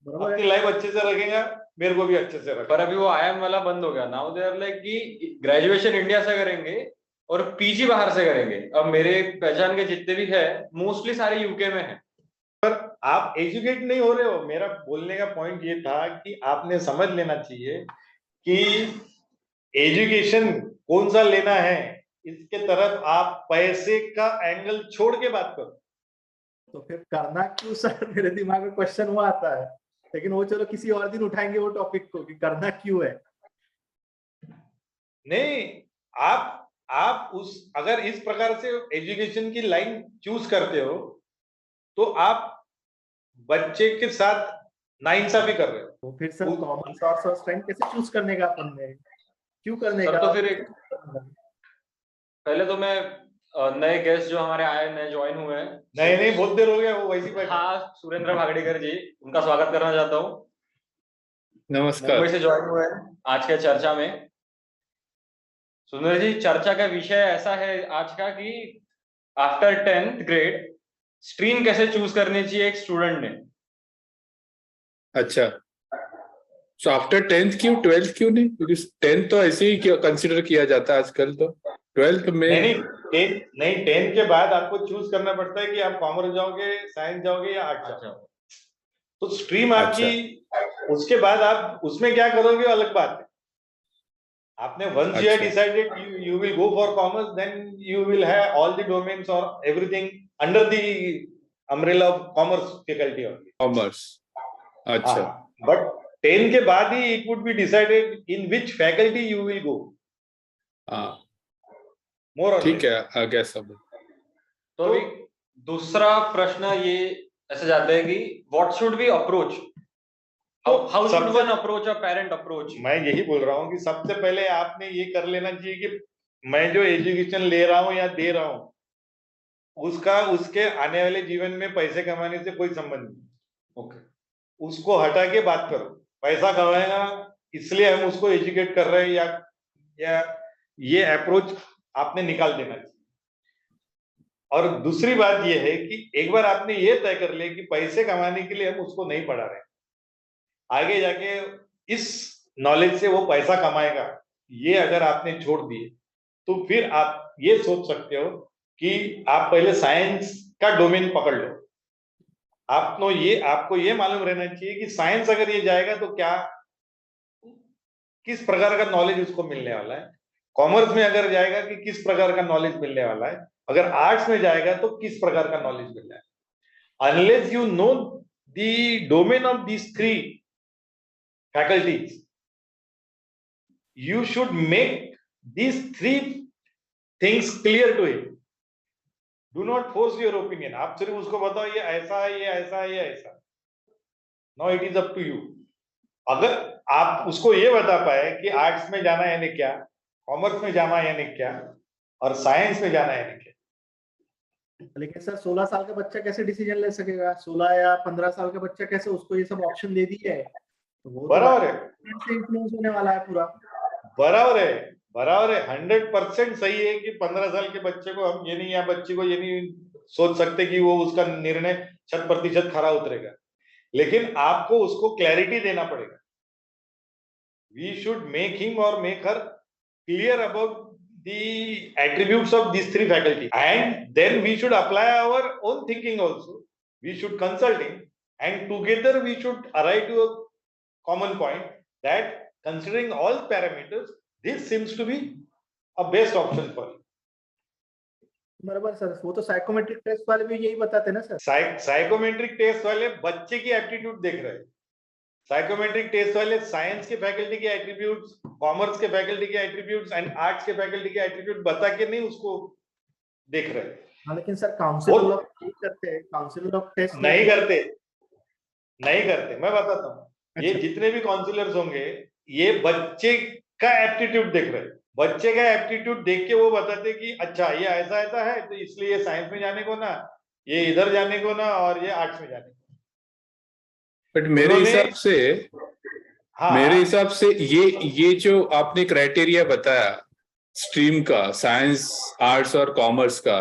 बराबर अपनी है। लाइफ अच्छे से रखेगा, मेरे को भी अच्छे से रखेगा। पर अभी वो आईएम वाला बंद हो गया। नाउ दे आर लाइक कि ग्रेजुएशन इंडिया से करेंगे और पीजी बाहर से करेंगे। अब मेरे पहचान के जितने भी है, मोस्टली सारे यूके में है। आप एजुकेट नहीं हो रहे हो। मेरा बोलने का पॉइंट ये था कि आपने समझ लेना चाहिए कि एजुकेशन कौन सा लेना है, इसके तरफ आप पैसे का एंगल छोड़ के बात करो। तो फिर करना क्यों सर, मेरे दिमाग में क्वेश्चन वो आता है, लेकिन वो चलो किसी और दिन उठाएंगे वो टॉपिक को कि करना क्यों है। नहीं, आप उस अगर इस प्रकार से एजुकेशन की लाइन चूज करते हो, तो आप बच्चे के साथ नाइंसाफी कर रहे हो। तो फिर सर कॉमर्स और स्ट्रेंथ कैसे चूज करने का अपन ने, क्यों करने सर का? तो फिर एक पहले तो मैं नए गेस्ट जो हमारे आए, नए ज्वाइन हुए हैं, नहीं बहुत देर हो गया, वो वैसी बैठे। हाँ, सुरेंद्र भागड़ेकर जी, उनका स्वागत करना चाहता हूँ। नमस्कार। मुंबई से ज्वाइन हुए हैं आज के चर्चा में। सुंदर जी, चर्चा का विषय ऐसा है आज का कि आफ्टर 10th ग्रेड स्ट्रीम कैसे चूज करनी चाहिए एक स्टूडेंट ने। अच्छा, सो आफ्टर 10th क्यों, 12th क्यों नहीं? क्योंकि 10th तो ऐसे ही कंसिडर किया जाता है आजकल, तो 12th में नहीं 10th के बाद आपको चूज करना पड़ता है कि आप कॉमर्स जाओगे, साइंस जाओगे या आर्ट्स जाओगे। तो स्ट्रीम आपकी, उसके बाद आप उसमें क्या करोगे अलग बात है। आपने once you have decided you will go for commerce, then you will have all the domains or everything under the umbrella of commerce faculty only. Commerce. अच्छा, but 10 के बाद ही it would be decided in which faculty you will go. हाँ More or ठीक less. है, आ गया सब। तो अभी दूसरा प्रश्न ये ऐसे जाता है कि what should be approach, how should one approach a parent approach. मैं यही बोल रहा हूँ कि सबसे पहले आपने ये कर लेना चाहिए कि मैं जो एजुकेशन ले रहा हूँ या दे रहा हूँ उसका उसके आने वाले जीवन में पैसे कमाने से कोई संबंध नहीं। ओके, उसको हटा के बात करो, पैसा कमाएगा इसलिए हम उसको एजुकेट कर रहे हैं या ये अप्रोच आपने निकाल देना चाहिए। और दूसरी बात ये है कि एक बार आपने ये तय कर लिया कि पैसे कमाने के लिए हम उसको नहीं पढ़ा रहे, आगे जाके इस नॉलेज से वो पैसा कमाएगा, ये अगर आपने छोड़ दिए तो फिर आप ये सोच सकते हो कि आप पहले साइंस का डोमेन पकड़ लो। आपको ये मालूम रहना चाहिए कि साइंस अगर ये जाएगा तो क्या किस प्रकार का नॉलेज उसको मिलने वाला है, कॉमर्स में अगर जाएगा कि किस प्रकार का नॉलेज मिलने वाला है, अगर आर्ट्स में जाएगा तो किस प्रकार का नॉलेज मिलना है। Unless you know the domain of these three faculties, you should make these three things clear to him. Do not force your opinion. आप सिर्फ उसको बताओ ये ऐसा है, ये ऐसा है, ये ऐसा। Now it is up to you. अगर आप उसको ये बता पाए कि आर्ट्स में जाना यानी क्या, कॉमर्स में जाना यानी क्या, और साइंस में जाना यानी क्या। लेकिन सर 16 साल का बच्चा कैसे डिसीजन ले सकेगा? 16 या 15 साल का बच्चा कैसे, उसको ये सब ऑप्शन दे दिए है तो वो बराबर है, इन्फ्लुएंस होने वाला है पूरा। बराबर है 100% सही है कि 15 साल के बच्चे को हम ये नहीं, या बच्ची को ये नहीं सोच सकते कि वो उसका निर्णय 100% खरा उतरेगा, लेकिन आपको उसको क्लैरिटी देना पड़ेगा। वी शुड मेक हिम और make her clear about the attributes of these three faculty, and then we should apply our own thinking also. We should consult him, and together we should arrive to a common point that considering all parameters, this seems to be a best option for you. बराबर sir, वो तो psychometric test वाले भी यही बताते हैं ना sir. Psychometric test वाले बच्चे की एप्टीट्यूड देख रहे हैं, साइकोमेट्रिक टेस्ट वाले साइंस के फैकल्टी के एट्रीब्यूट्स, कॉमर्स के फैकल्टी के एट्रीब्यूट्स एंड आर्ट्स के फैकल्टी के एट्रीब्यूट बता के नहीं उसको देख रहे। हाँ, लेकिन सर काउंसिल ऑफ करते हैं, काउंसिल ऑफ टेस्ट नहीं करते। मैं बताता हूँ, ये जितने भी काउंसिलर्स होंगे ये बच्चे का एप्टीट्यूड देख रहे हैं, बच्चे का एप्टीट्यूड देख के वो बताते कि अच्छा ये ऐसा ऐसा है तो इसलिए साइंस में जाने को ना, ये इधर जाने को ना, और ये आर्ट्स में जाने को। बट मेरे हिसाब से ये जो आपने क्राइटेरिया बताया स्ट्रीम का, साइंस, आर्ट्स और कॉमर्स का,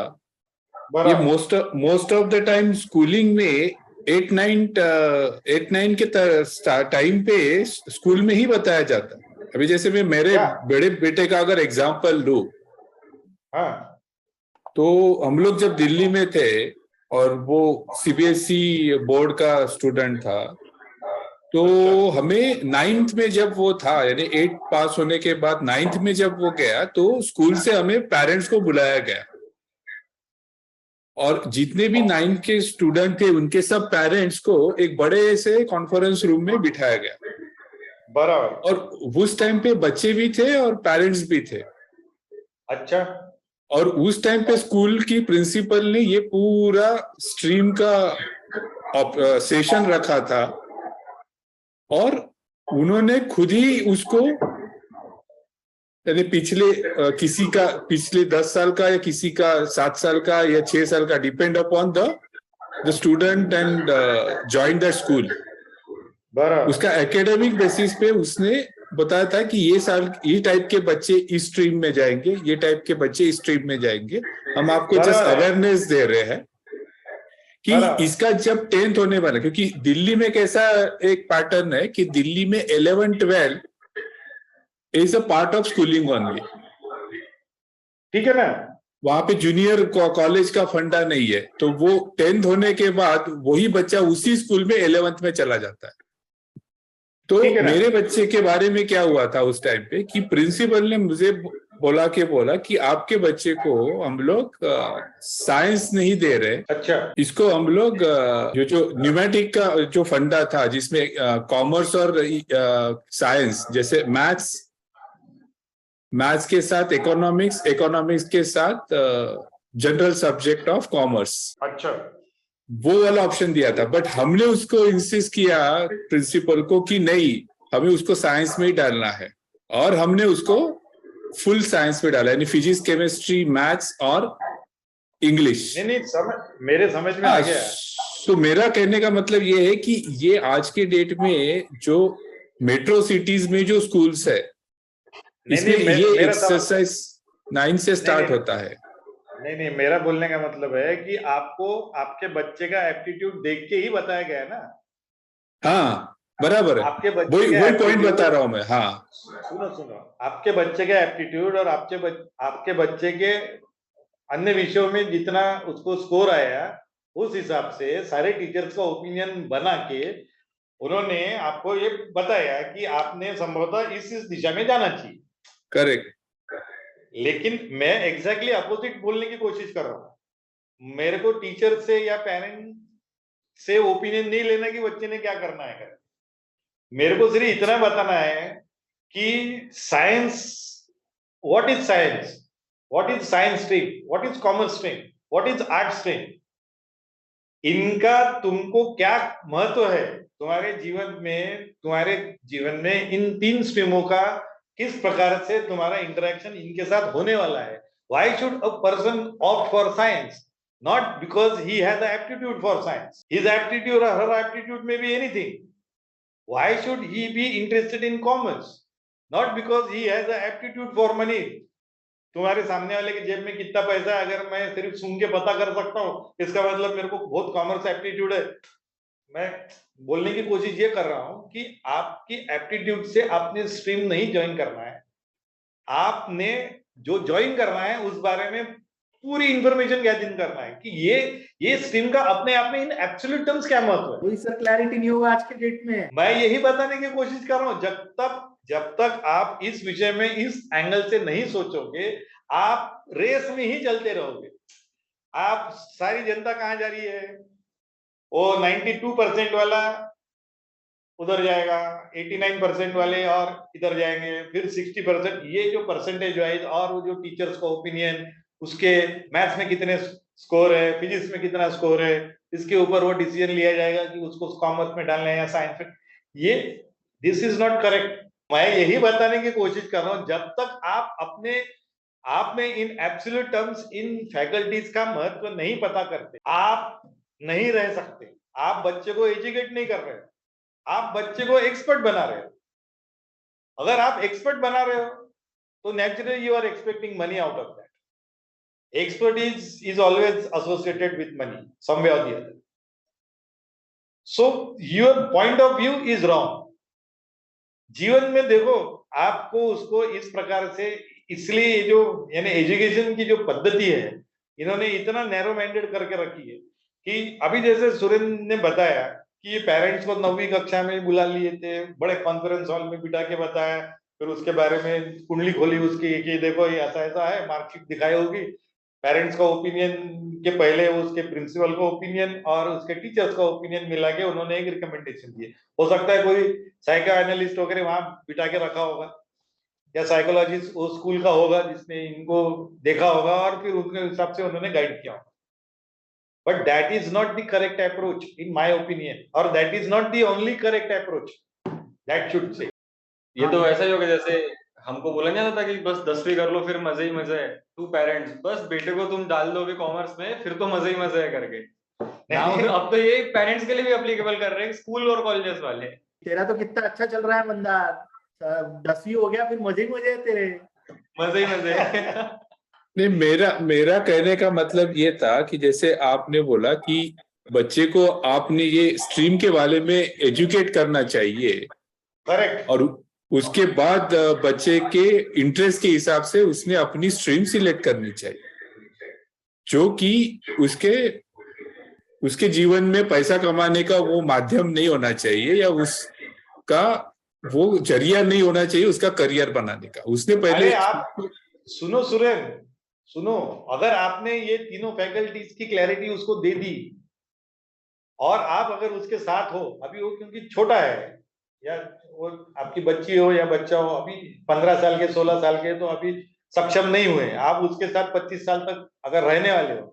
ये most of the time schooling में 8-9 के टाइम पे स्कूल में ही बताया जाता है। अभी जैसे मैं मेरे बड़े बेटे का अगर एग्जांपल लूं, तो हम लोग जब दिल्ली में थे और वो सीबीएसई बोर्ड का स्टूडेंट था, तो हमें 9th में जब वो था, यानी 8 पास होने के बाद 9th में जब वो गया तो स्कूल से हमें पेरेंट्स को बुलाया गया, और जितने भी 9th के स्टूडेंट थे उनके सब पेरेंट्स को एक बड़े से कॉन्फ्रेंस रूम में बिठाया गया। बराबर। और उस टाइम पे बच्चे भी थे और पेरेंट्स भी थे। अच्छा। और उस टाइम पे स्कूल की प्रिंसिपल ने ये पूरा स्ट्रीम का सेशन रखा था, और उन्होंने खुद ही उसको, यानी पिछले 10 साल का या किसी का 7 साल का या 6 साल का, depend upon the student and join the school, उसका एकेडमिक बेसिस पे उसने बताया था कि ये साल ये टाइप के बच्चे इस स्ट्रीम में जाएंगे, ये टाइप के बच्चे इस स्ट्रीम में जाएंगे। हम आपको जस्ट बराबर है। अवेयरनेस दे रहे हैं कि बराबर। इसका जब 10th होने वाला, क्योंकि दिल्ली में कैसा एक पैटर्न है कि दिल्ली में 11-12 is a part of schooling only. ठीक है ना? वहां पे जूनियर कॉलेज का फंडा नहीं है, तो वो 10th होने के बाद वही बच्चा उसी स्कूल में 11th में चला जाता है। तो ठीक है ना? मेरे बच्चे के बारे में क्या हुआ था उस टाइम पे कि प्रिंसिपल ने मुझे बोला कि आपके बच्चे को हम लोग साइंस नहीं दे रहे, अच्छा। इसको हम लोग जो न्यूमेटिक का जो फंडा था जिसमें कॉमर्स और साइंस, जैसे मैथ्स के साथ इकोनॉमिक्स के साथ जनरल सब्जेक्ट ऑफ कॉमर्स, अच्छा। वो वाला ऑप्शन दिया था। बट हमने उसको इंसिस्ट किया प्रिंसिपल को कि नहीं, हमें उसको साइंस में ही डालना है, और हमने उसको फुल साइंस में डाला, यानी फिजिक्स, केमिस्ट्री, मैथ्स और इंग्लिश। नहीं, मेरे समझ में आ गया। तो मेरा कहने का मतलब ये है कि ये आज के डेट में जो मेट्रो सिटीज में जो स्कूल्स है, इसमें ये एक्सरसाइज 9 से स्टार्ट होता है। नहीं, मेरा बोलने का मतलब है कि आपको आपके बच्चे का एप्टीट्यूड देख के ही बताया गया है ना। हाँ, बराबर है, आपके बच्चे वही पॉइंट बता रहा हूं मैं। हाँ, सुनो, आपके बच्चे का एप्टीट्यूड और आपके बच्चे के अन्य विषयों में जितना उसको स्कोर आया, उस हिसाब से सारे टीचर्स का ओपिनियन बना के उन्होंने आपको ये बताया कि आपने संभवतः इस दिशा में जाना चाहिए। करेक्ट। लेकिन मैं एग्जैक्टली अपोजिट बोलने की कोशिश कर रहा हूं। मेरे को टीचर से या पेरेंट से ओपिनियन नहीं लेना कि बच्चे ने क्या करना है। मेरे को सिर्फ इतना बताना है कि science, what is science, what is science stream, what is commerce stream, what is art stream, इनका तुमको क्या महत्व है तुम्हारे जीवन में इन 3 स्ट्रीमों का किस प्रकार से तुम्हारा इंटरेक्शन इनके साथ होने वाला है। Why should a person opt for science? Not because he has the aptitude for science. His aptitude or her aptitude may be anything. Why should he be interested in commerce? Not because he has the aptitude for money. तुम्हारे सामने वाले के जेब में कितना पैसा है, अगर मैं सिर्फ सुन के पता कर सकता हूँ, इसका मतलब मेरे को बहुत कॉमर्स एप्टीट्यूड है। मैं बोलने की कोशिश ये कर रहा हूं कि आपकी एप्टीट्यूड से आपने स्ट्रीम नहीं ज्वाइन करना है, आपने जो ज्वाइन करना है उस बारे में पूरी इंफॉर्मेशन गैदर करना है कि ये स्ट्रीम का अपने आप में इन एब्सोल्यूट टर्म्स क्या महत्व है। वही सर, क्लैरिटी नहीं होगा आज के डेट में। मैं यही बताने की कोशिश कर रहा हूं, जब तक आप इस विषय में इस एंगल से नहीं सोचोगे, आप रेस में ही चलते रहोगे। आप सारी जनता कहां जा रही है, वो 92% वाला उधर जाएगा, 89% वाले और इधर जाएंगे, फिर 60%। ये जो परसेंटेज वाइज और वो जो टीचर्स का ओपिनियन, उसके मैथ्स में कितने स्कोर है, फिजिक्स में कितना स्कोर है, इसके ऊपर वो डिसीजन लिया जाएगा कि उसको कॉमर्स में डालना है या साइंस में। ये दिस इज नॉट करेक्ट। मैं यही बताने की कोशिश कर रहा हूं, जब तक आप में in absolute terms, in faculties का महत्व नहीं पता करते, आप नहीं रह सकते। आप बच्चे को एजुकेट नहीं कर रहे हो, आप बच्चे को एक्सपर्ट बना रहे हो। अगर आप एक्सपर्ट बना रहे हो तो naturally you are expecting money out of that. Expertise is always associated with money some way or the other. So your point of view is wrong. जीवन में देखो, आपको उसको इस प्रकार से, इसलिए जो यानी एजुकेशन की जो पद्धति है, इन्होंने इतना नैरो माइंडेड करके रखी है कि अभी जैसे सुरेंद्र ने बताया कि ये पेरेंट्स को 9वीं कक्षा में बुला लिए थे, बड़े कॉन्फ्रेंस हॉल में बिठा के बताया, फिर उसके बारे में कुंडली खोली उसकी कि देखो ये ऐसा ऐसा है, मार्कशीट दिखाई होगी। पेरेंट्स का ओपिनियन के पहले उसके प्रिंसिपल का ओपिनियन और उसके टीचर्स का ओपिनियन मिला के उन्होंने एक रिकमेंडेशन दिए। हो सकता है कोई साइको एनालिस्ट वगैरह वहां बिठा के रखा होगा, या साइकोलॉजिस्ट वो स्कूल का होगा जिसने इनको देखा होगा और फिर उनके हिसाब से उन्होंने गाइड किया होगा। But that is not the correct approach in my opinion, or that is not the only correct approach that should say. ये तो ऐसा ही होगा जैसे हमको बोला नहीं जाता था कि बस 10वीं कर लो फिर मजे ही मजे है। टू पेरेंट्स, बस बेटे को तुम डाल दोगे कॉमर्स में फिर तो मजे ही मजे है करके। अब तो ये पेरेंट्स के लिए भी एप्लीकेबल कर रहे हैं, स्कूल और कॉलेजेस वाले। तेरा तो कितना अच्छा चल रहा है बंदा, 10वीं हो गया फिर मजे ही मजे है तेरे। मजे ही मजे। नहीं, मेरा कहने का मतलब ये था कि जैसे आपने बोला कि बच्चे को आपने ये स्ट्रीम के बारे में एजुकेट करना चाहिए, करेक्ट। और उसके बाद बच्चे के इंटरेस्ट के हिसाब से उसने अपनी स्ट्रीम सिलेक्ट करनी चाहिए, जो कि उसके उसके जीवन में पैसा कमाने का वो माध्यम नहीं होना चाहिए, या उसका वो जरिया नहीं होना चाहिए उसका करियर बनाने का। उसने पहले अरे आप सुनो सुरेन, सुनो, अगर आपने ये तीनों फैकल्टीज की क्लैरिटी उसको दे दी और आप अगर उसके साथ हो, अभी वो क्योंकि छोटा है, या वो आपकी बच्ची हो या बच्चा हो, अभी 15 साल के 16 साल के, तो अभी सक्षम नहीं हुए, आप उसके साथ 25 साल तक अगर रहने वाले हो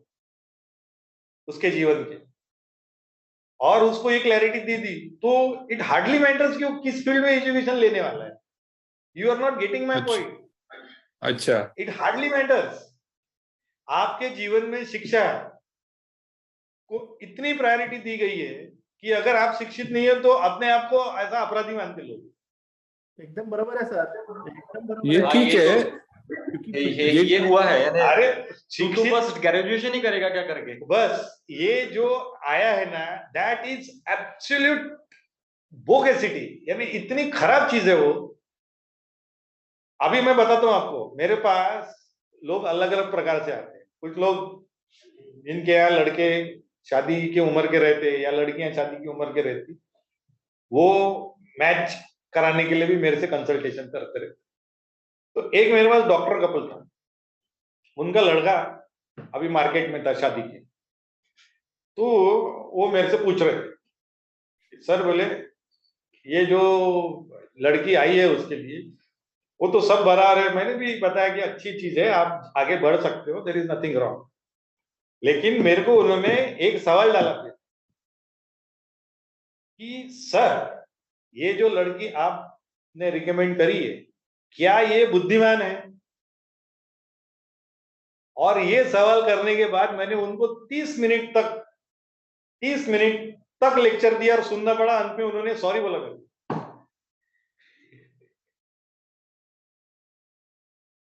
उसके जीवन के, और उसको ये क्लैरिटी दे दी, तो इट हार्डली मैटर्स कि वो किस फील्ड में एजुकेशन लेने वाला है। You are not getting my point. अच्छा, इट हार्डली मैटर्स। आपके जीवन में शिक्षा को इतनी प्रायोरिटी दी गई है कि अगर आप शिक्षित नहीं हो तो अपने आप को ऐसा अपराधी मानते लोग। एकदम बरोबर है सर, एकदम बरोबर ये है। हाँ, ठीक ये है। तो क्योंकि ये हुआ है, यानी अरे तू शिक्षित बस ग्रेजुएशन ही करेगा क्या करके? बस ये जो आया है ना, दैट इज एब्सोल्यूट बोगेसिटी, यानी इतनी खराब चीज है वो। अभी मैं बताता हूँ आपको, मेरे पास लोग अलग अलग प्रकार से आते हैं। कुछ लोग जिनके यहाँ लड़के शादी की उम्र के रहते या लड़कियां शादी की उम्र के रहती, वो मैच कराने के लिए भी मेरे से कंसल्टेशन करते रहते। तो एक मेरे पास डॉक्टर कपल था, उनका लड़का अभी मार्केट में था शादी के, तो वो मेरे से पूछ रहे थे, सर बोले ये जो लड़की आई है उसके लिए वो तो सब बराबर है, मैंने भी बताया कि अच्छी चीज है, आप आगे बढ़ सकते हो, देयर इज नथिंग रॉन्ग। लेकिन मेरे को उन्होंने एक सवाल डाला था कि सर ये जो लड़की आपने रिकमेंड करी है, क्या ये बुद्धिमान है? और ये सवाल करने के बाद मैंने उनको 30 मिनट तक लेक्चर दिया और सुनना पड़ा। अंत में उन्होंने सॉरी बोला मेरे को।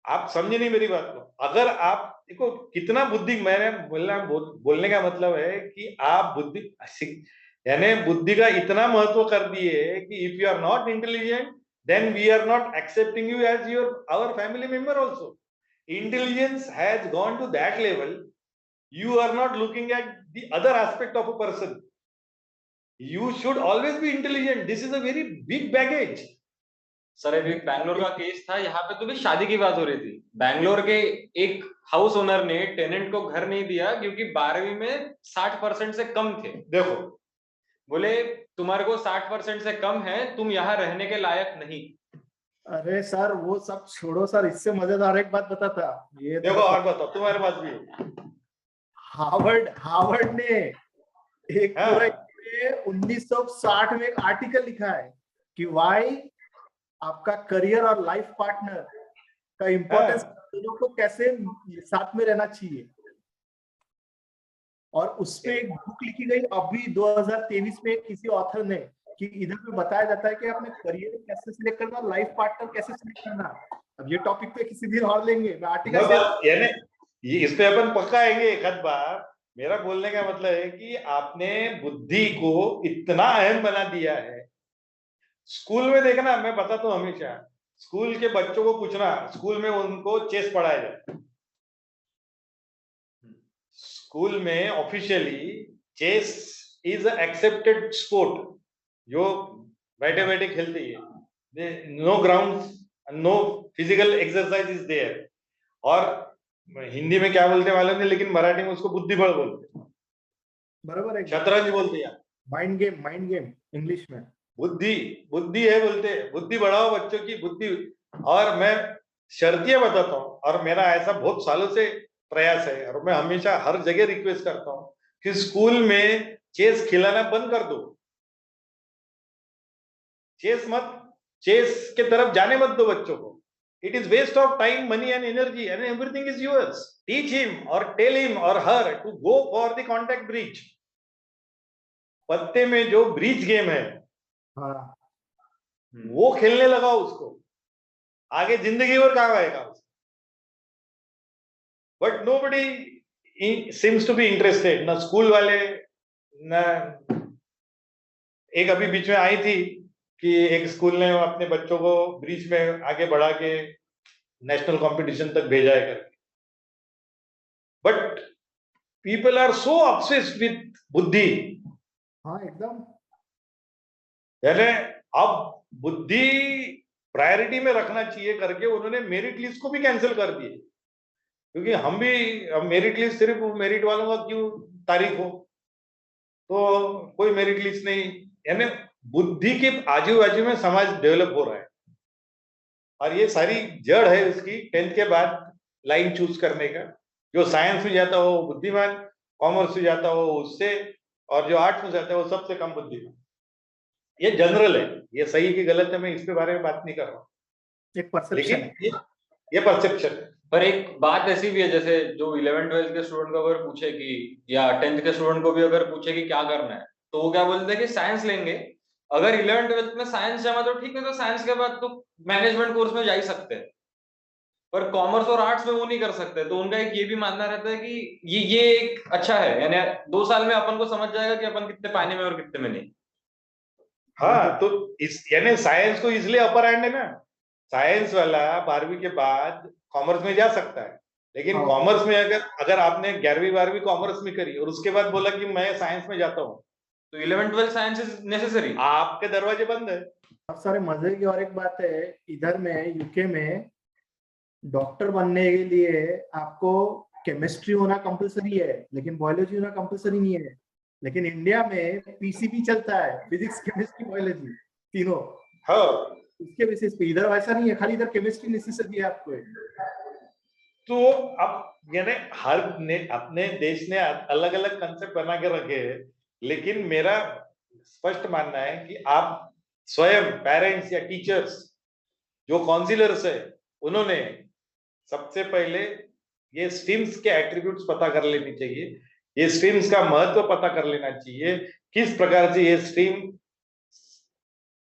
आप समझे नहीं मेरी बात को। अगर आप देखो कितना बुद्धि, मैंने बोलने का मतलब है कि आप बुद्धि, यानी बुद्धि का इतना महत्व कर दिए कि if you are not intelligent then we are not accepting you as your our family member also. Intelligence has gone to that level. You are not looking at the other aspect of a person. You should always be intelligent. This is a very big baggage. Sir अभी बैंगलोर का case था, यहाँ पे तो भी शादी की बात हो रही थी। बैंगलोर के एक हाउस ओनर ने टेनेंट को घर नहीं दिया क्योंकि 12वीं में 60% से कम थे। देखो, बोले तुम्हारे को 60% से कम है, तुम यहाँ रहने के लायक नहीं। अरे सर वो सब छोड़ो सर, इससे मजेदार एक बात बताता। ये देखो और बताओ, तुम्हारे पास भी हार्वर्ड ने एक हाँ। पूरा 1960 में एक आर्टिकल लिखा है कि वाई आपका करियर और लाइफ पार्टनर का इम्पोर्टेंस, दोनों को कैसे साथ में रहना चाहिए। और उसपे एक बुक लिखी गई अभी 2023 में किसी ऑथर ने, कि इधर पे बताया जाता है कि अपने करियर कैसे सिलेक्ट करना, लाइफ पार्टनर कैसे सिलेक्ट करना। अब ये टॉपिक पे किसी दिन और लेंगे, मैं आर्टिकल यानी ये इस पे अपन पक्का आएंगे एक आध बार। मेरा बोलने का मतलब है कि आपने बुद्धि को इतना अहम बना दिया है। स्कूल में देखना, मैं बताता हूँ हमेशा, स्कूल के बच्चों को पूछना, स्कूल में उनको चेस पढ़ाया जाए। स्कूल में officially chess is accepted sport, जो बैठे बैठे खेलती है, no ground, no physical exercise is there. और हिंदी में क्या बोलते हैं मालूम नहीं, लेकिन मराठी में उसको बुद्धिबल बोलते हैं। बराबर है, शतरंज बोलते हैं, माइंड गेम इंग्लिश में। बुद्धि है बोलते हैं, बुद्धि बढ़ाओ बच्चों की बुद्धि। और मैं शर्तियां बताता हूँ, और मेरा ऐसा बहुत सालों से प्रयास है, और मैं हमेशा हर जगह रिक्वेस्ट करता हूँ कि स्कूल में चेस खिलाना बंद कर दो। चेस के तरफ जाने मत दो बच्चों को। It is waste of time, money and energy, and everything is yours. Teach him or tell him or her to go for the contact bridge. पत्ते में जो ब्रिज गेम है, हाँ वो खेलने लगा उसको, आगे जिंदगी भर काम आएगा। But nobody seems to be interested, ना स्कूल वाले, ना। एक अभी बीच में आई थी कि एक स्कूल ने अपने बच्चों को ब्रिज में आगे बढ़ा के नेशनल कंपटीशन तक भेजा है करके। But people are so obsessed with बुद्धि। हाँ एकदम। यानी अब बुद्धि प्रायोरिटी में रखना चाहिए करके उन्होंने मेरिट लिस्ट को भी कैंसिल कर दिए, क्योंकि हम भी अब मेरिट लिस्ट सिर्फ मेरिट वालों का क्यों तारीफ हो, तो कोई मेरिट लिस्ट नहीं। यानी बुद्धि के आजू बाजू में समाज डेवलप हो रहा है, और ये सारी जड़ है उसकी 10th के बाद लाइन चूज करने का। जो साइंस में जाता हो बुद्धिमान, कॉमर्स में जाता हो उससे, और जो आर्ट्स में जाता है वो सबसे कम बुद्धिमान। ये जनरल है, ये सही की गलत है, मैं इसके बारे में बात नहीं कर रहा हूँ, एक परसेप्शन लेकिन है। ये परसेप्शन है। पर एक बात ऐसी भी है, जैसे जो 11th-12th के स्टूडेंट को अगर पूछे कि, या 10th के स्टूडेंट को भी अगर पूछे कि क्या करना है, तो वो क्या बोलते हैं कि साइंस लेंगे। अगर 11th-12th में साइंस जमा तो ठीक है, तो साइंस के बाद तो मैनेजमेंट कोर्स में जा ही सकते हैं, पर कॉमर्स और आर्ट्स में वो नहीं कर सकते। तो उनका एक ये भी मानना रहता है कि ये एक अच्छा है, यानी 2 साल में अपन को समझ जाएगा कि अपन कितने पानी में और कितने में नहीं। हाँ, तो इस यानी साइंस को इसलिए अपर हैंड है ना, साइंस वाला 12वीं के बाद कॉमर्स में जा सकता है, लेकिन हाँ। कॉमर्स में अगर आपने 11वीं 12वीं कॉमर्स में करी और उसके बाद बोला कि मैं साइंस में जाता हूँ, तो 11th-12th साइंस इज नेसेसरी, आपके दरवाजे बंद है। बहुत सारे मजे की और एक बात है, इधर में यूके में डॉक्टर बनने के लिए आपको केमिस्ट्री होना कंपलसरी है, लेकिन बायोलॉजी होना कंपलसरी नहीं है। लेकिन इंडिया में पीसीबी चलता है, फिजिक्स केमिस्ट्री बायोलॉजी तीनों। हाँ, इसके बेसिस पे इधर वैसा नहीं है, खाली इधर केमिस्ट्री नेसेसरी है आपको। तो अब यानी हर ने अपने देश ने अलग अलग कंसेप्ट बना के रखे हैं, लेकिन मेरा स्पष्ट मानना है कि आप स्वयं पेरेंट्स या टीचर्स जो काउंसिलर्स है, उन्होंने सबसे पहले ये स्ट्रीम्स के एट्रीब्यूट्स पता कर लेनी चाहिए, ये स्ट्रीम्स का महत्व पता कर लेना चाहिए, किस प्रकार से ये स्ट्रीम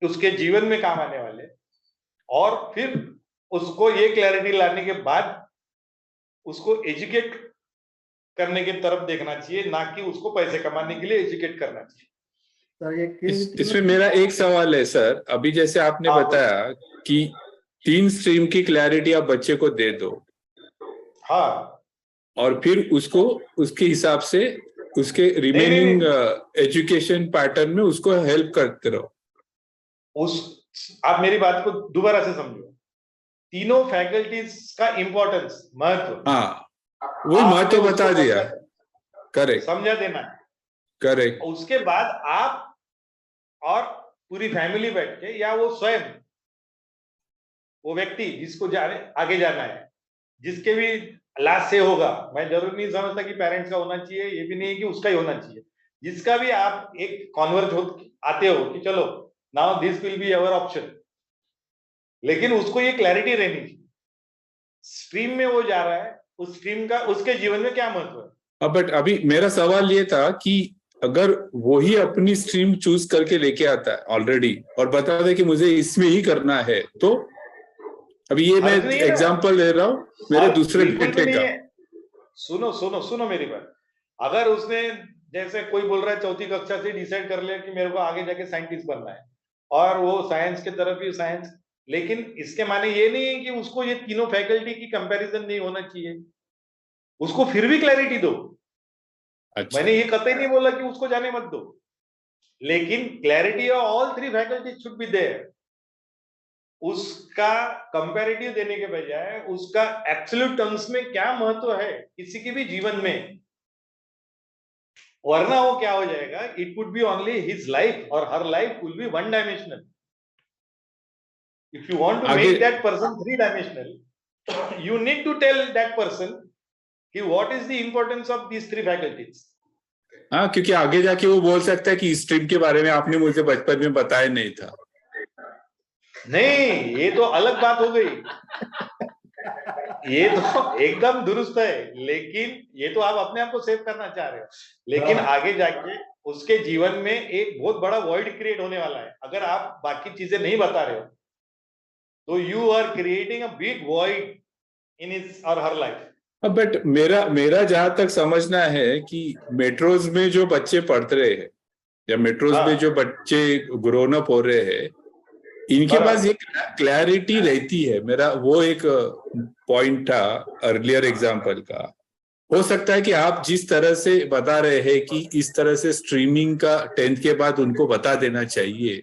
उसके जीवन में काम आने वाले, और फिर उसको ये क्लैरिटी लाने के बाद उसको एजुकेट करने की तरफ देखना चाहिए, ना कि उसको पैसे कमाने के लिए एजुकेट करना चाहिए। सर ये इसमें मेरा एक सवाल है सर, अभी जैसे आपने हाँ, बताया कि 3 स्ट्रीम की क्लैरिटी आप बच्चे को दे दो, हाँ, और फिर उसको उसके हिसाब से उसके रिमेनिंग एजुकेशन पैटर्न में उसको हेल्प करते रहो। आप मेरी बात को दोबारा से समझो, तीनों फैकल्टीज का इंपॉर्टेंस, महत्व, हाँ, वही महत्व बता दिया। करेक्ट, समझा देना है। करेक्ट। उसके बाद आप और पूरी फैमिली बैठ के, या वो स्वयं वो व्यक्ति जिसको आगे जाना है, जिसके भी लास्ट से होगा, मैं जरूर नहीं समझता कि पेरेंट्स का होना चाहिए, ये भी नहीं है कि उसका ही होना चाहिए, जिसका भी आप एक कॉन्वर्ज आते हो कि चलो now this will be our option, लेकिन उसको ये क्लैरिटी रहनी चाहिए स्ट्रीम में वो जा रहा है, उस स्ट्रीम का उसके जीवन में क्या महत्व है। बट अभी मेरा सवाल ये था कि अगर वो ही अपनी स्ट्रीम चूज करके लेके आता है ऑलरेडी और बता दे कि मुझे इसमें ही करना है, तो अभी ये मैं एग्जांपल ले रहा हूँ मेरे दूसरे बेटे का। सुनो सुनो सुनो मेरी बात, अगर उसने जैसे कोई बोल रहा है 4th कक्षा से डिसाइड कर लिया कि मेरे को आगे जाके साइंटिस्ट बनना है, और वो साइंस की तरफ ही साइंस, लेकिन इसके माने ये नहीं है कि उसको ये तीनों फैकल्टी की कंपैरिजन नहीं होना चाहिए, उसको फिर भी क्लैरिटी दो। अच्छा। मैंने ये कतई नहीं बोला कि उसको जाने मत दो, लेकिन clarity of all 3 faculty should be there. उसका कंपैरेटिव देने के बजाय उसका एब्सोल्यूट टर्म्स में क्या महत्व है किसी के भी जीवन में, वरना वो क्या हो जाएगा, it would be only his life or her life will be one dimensional. If you want to make that person 3-dimensional, you need to tell that person कि what is the importance of these 3 faculties. हाँ, क्योंकि आगे जाके वो बोल सकता है कि इस स्ट्रीम के बारे में आपने मुझे बचपन में बताया नहीं था। नहीं, ये तो अलग बात हो गई, ये तो एकदम दुरुस्त है, लेकिन ये तो आप अपने आप को सेव करना चाह रहे हो, लेकिन आगे जाके उसके जीवन में एक बहुत बड़ा वॉइड क्रिएट होने वाला है। अगर आप बाकी चीजें नहीं बता रहे हो तो you are creating a big void in his or her life. But मेरा जहां तक समझना है कि मेट्रोज में जो बच्चे पढ़ रहे हैं या मेट्रोज में जो बच्चे ग्रोन अप हो रहे हैं, इनके पास एक क्लैरिटी रहती है। मेरा वो एक पॉइंट था अर्लियर एग्जांपल का। हो सकता है कि आप जिस तरह से बता रहे हैं कि इस तरह से स्ट्रीमिंग का 10th के बाद उनको बता देना चाहिए,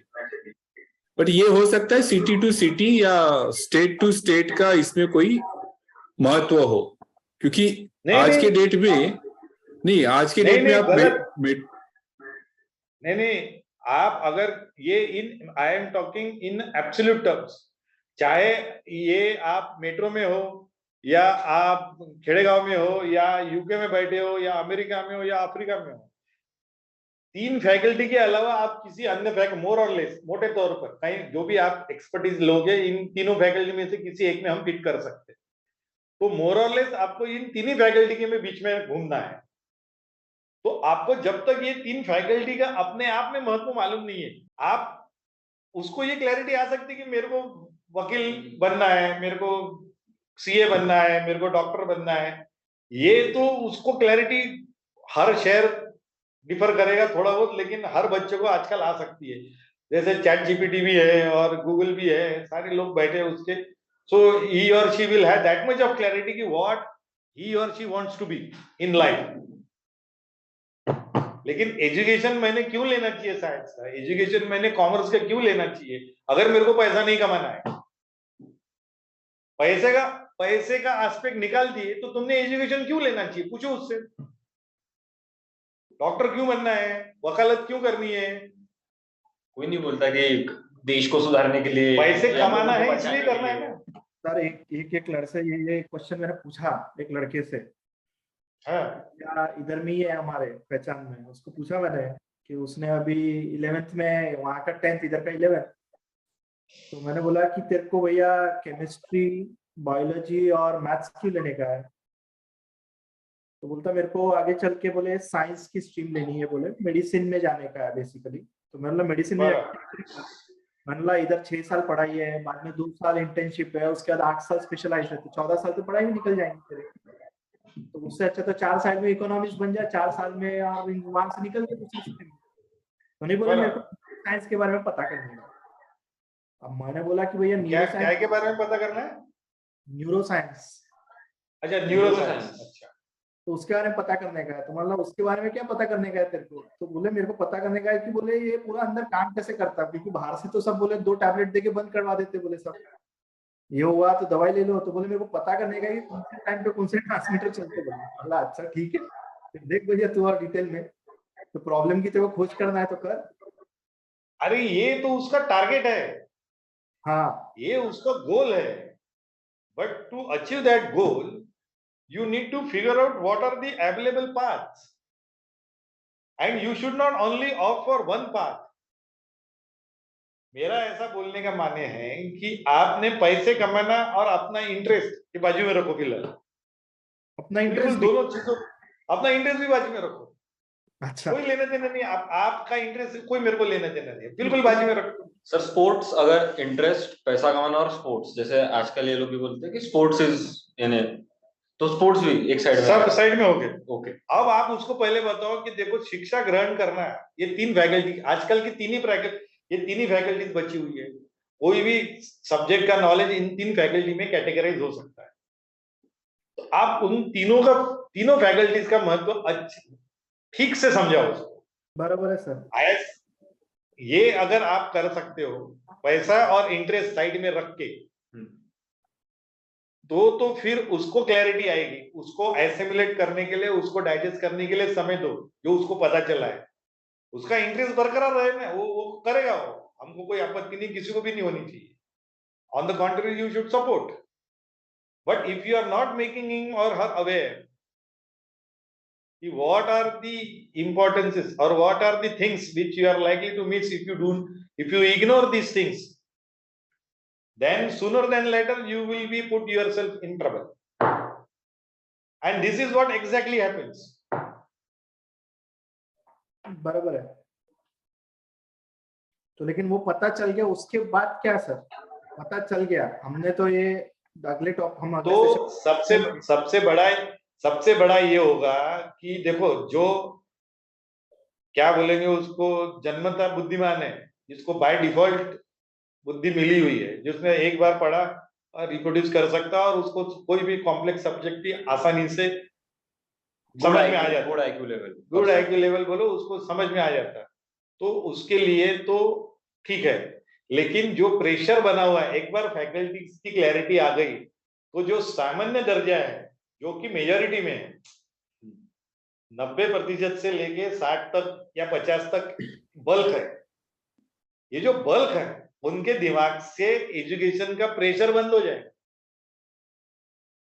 बट ये हो सकता है सिटी टू सिटी या स्टेट टू स्टेट का इसमें कोई महत्व हो, क्योंकि आज के डेट में आज के डेट में आप नहीं, आप अगर ये I am talking in absolute terms, चाहे ये आप मेट्रो में हो या आप खेड़ेगांव में हो या यूके में बैठे हो या अमेरिका में हो या अफ्रीका में हो, 3 फैकल्टी के अलावा आप किसी अन्य मोर और लेस मोटे तौर पर कहीं जो भी आप एक्सपर्टीज लोगे, इन तीनों फैकल्टी में से किसी एक में हम फिट कर सकते हैं। तो मोर और लेस आपको इन 3 फैकल्टी के बीच में घूमना है। तो आपको जब तक ये 3 फैकल्टी का अपने आप में महत्व मालूम नहीं है, आप उसको ये क्लैरिटी आ सकती है कि मेरे को वकील बनना है, मेरे को सीए बनना है, मेरे को डॉक्टर बनना है। ये तो उसको क्लैरिटी हर शहर डिफर करेगा थोड़ा बहुत, लेकिन हर बच्चे को आजकल आ सकती है। जैसे चैट जीपीटी भी है और गूगल भी है, सारे लोग बैठे हैं उसके। So he or she will have that much of clarity कि what he or she wants to be in life. लेकिन एजुकेशन मैंने क्यों लेना चाहिए साइंस का, एजुकेशन मैंने कॉमर्स का क्यों लेना चाहिए अगर मेरे को पैसा नहीं कमाना है? पैसे का एस्पेक्ट निकाल दिए तो तुमने एजुकेशन क्यों लेना चाहिए? पूछो उससे। डॉक्टर क्यों बनना है, वकालत क्यों करनी है? कोई नहीं बोलता कि देश को सुधारने के लिए पैसे कमाना है इसलिए करना है ना। सर एक लड़के से ये क्वेश्चन मैंने पूछा एक लड़के से, या इधर में ही है हमारे पहचान में, उसको पूछा मैंने कि उसने अभी 11th में, वहां का 10th इधर का 11th, तो मैंने बोला कि तेरे को भैया केमिस्ट्री, बायोलॉजी और मैथ्स क्यों लेने का है? तो बोलता मेरे को आगे चल के बोले साइंस की स्ट्रीम लेनी है, बोले मेडिसिन में जाने का है बेसिकली। तो मैंने बोला मेडिसिन में, मैंने बोला इधर 6 साल पढ़ाई है, बाद में 2 साल इंटर्नशिप है, उसके बाद 8 साल स्पेशलाइज है, तो 14 साल तो पढ़ाई में निकल जाएंगे तेरे। तो उससे अच्छा तो 4 साल में इकोनॉमिक्स बन जाए, 4 साल में और वहां से निकल के दूसरी स्ट्रीम। तो नहीं बोला मेरे को साइंस के बारे में पता करना है। अब मैंने बोला कि भैया क्या के बारे में पता करना है? Neuro science. अच्छा, न्यूरो साइंस। अच्छा, तो उसके बारे में पता करने का है। तो मतलब उसके बारे में क्या पता करने का है तेरे को? तो बोले मेरे को पता करने का है कि बोले ये पूरा अंदर काम कैसे करता है, क्योंकि बाहर से तो सब बोले 2 टैबलेट देके बंद करवा देते, बोले सब ये हुआ तो दवाई ले लो। तो बोले मेरे को पता करने का है कि कौन से टाइम पे कौन से ट्रांसमीटर चलते। बोला अच्छा ठीक है, देख भैया तू और डिटेल में, तो प्रॉब्लम की तेरे को खोज करना है तो कर। अरे ये तो उसका टारगेट है, हाँ ये उसका गोल है। But to achieve that goal you need to figure out what are the available paths, and you should not only opt for one path. मेरा ऐसा बोलने का माने है कि आपने पैसे कमाना और अपना इंटरेस्ट के बाजू में रखो फिलहाल। अपना इंटरेस्ट, दोनों चीजों, अपना इंटरेस्ट भी बाजू में रखो। अच्छा कोई लेना देना नहीं, आपका इंटरेस्ट कोई मेरे को लेना देना नहीं, बिल्कुल बाजू में रखो। सर स्पोर्ट्स, अगर इंटरेस्ट पैसा कमाना और स्पोर्ट्स, जैसे आजकल ये लोग भी बोलते हैं कि स्पोर्ट्स इज यानी, तो स्पोर्ट्स भी एक साइड में, सब साइड में हो गए। ओके। अब आप उसको पहले बताओ कि देखो शिक्षा ग्रहण करना है, ये 3 फैकल्टी आजकल की 3 ही फैकल्टीज बची हुई है। कोई भी सब्जेक्ट का नॉलेज इन 3 फैकल्टी में कैटेगराइज हो सकता है। तो आप उन तीनों फैकल्टीज का महत्व ठीक से समझाओ उसको। बराबर है सर। ये अगर आप कर सकते हो पैसा और इंटरेस्ट साइड में रख के, तो फिर उसको क्लैरिटी आएगी। उसको एसिमुलेट करने के लिए, उसको डाइजेस्ट करने के लिए समय दो। जो उसको पता चला है उसका इंटरेस्ट बरकरार रहे ना, वो करेगा। वो हमको कोई आपत्ति नहीं, किसी को भी नहीं होनी चाहिए। On the contrary you should support, but if you are not making him or her aware what are the importances or what are the things which you are likely to miss if you ignore these things, then sooner than later you will be put yourself in trouble. And this is what exactly happens. बराबर है। तो लेकिन वो पता चल गया उसके बाद क्या सर? पता चल गया, हमने तो ये अगले टॉप हम अगले तो सेशन सबसे बड़ा ये होगा कि देखो, जो क्या बोलेंगे उसको, जन्मतः बुद्धिमान है, जिसको बाय डिफॉल्ट बुद्धि मिली हुई है, जिसने एक बार पढ़ा और रिप्रोड्यूस कर सकता है, और उसको कोई भी कॉम्प्लेक्स सब्जेक्ट भी आसानी से समझ में आ जाता गुड है। IQ level, good IQ level बोलो, उसको समझ में आ जाता है। तो उसके लिए तो ठीक है, लेकिन जो प्रेशर बना हुआ है, एक बार फैकल्टीज की क्लैरिटी आ गई, तो जो सामान्य दर्जा है, जो कि मेजोरिटी में है, 90% से लेके 60 तक या 50 तक बल्क है, ये जो बल्क है, उनके दिमाग से एजुकेशन का प्रेशर बंद हो जाएगा।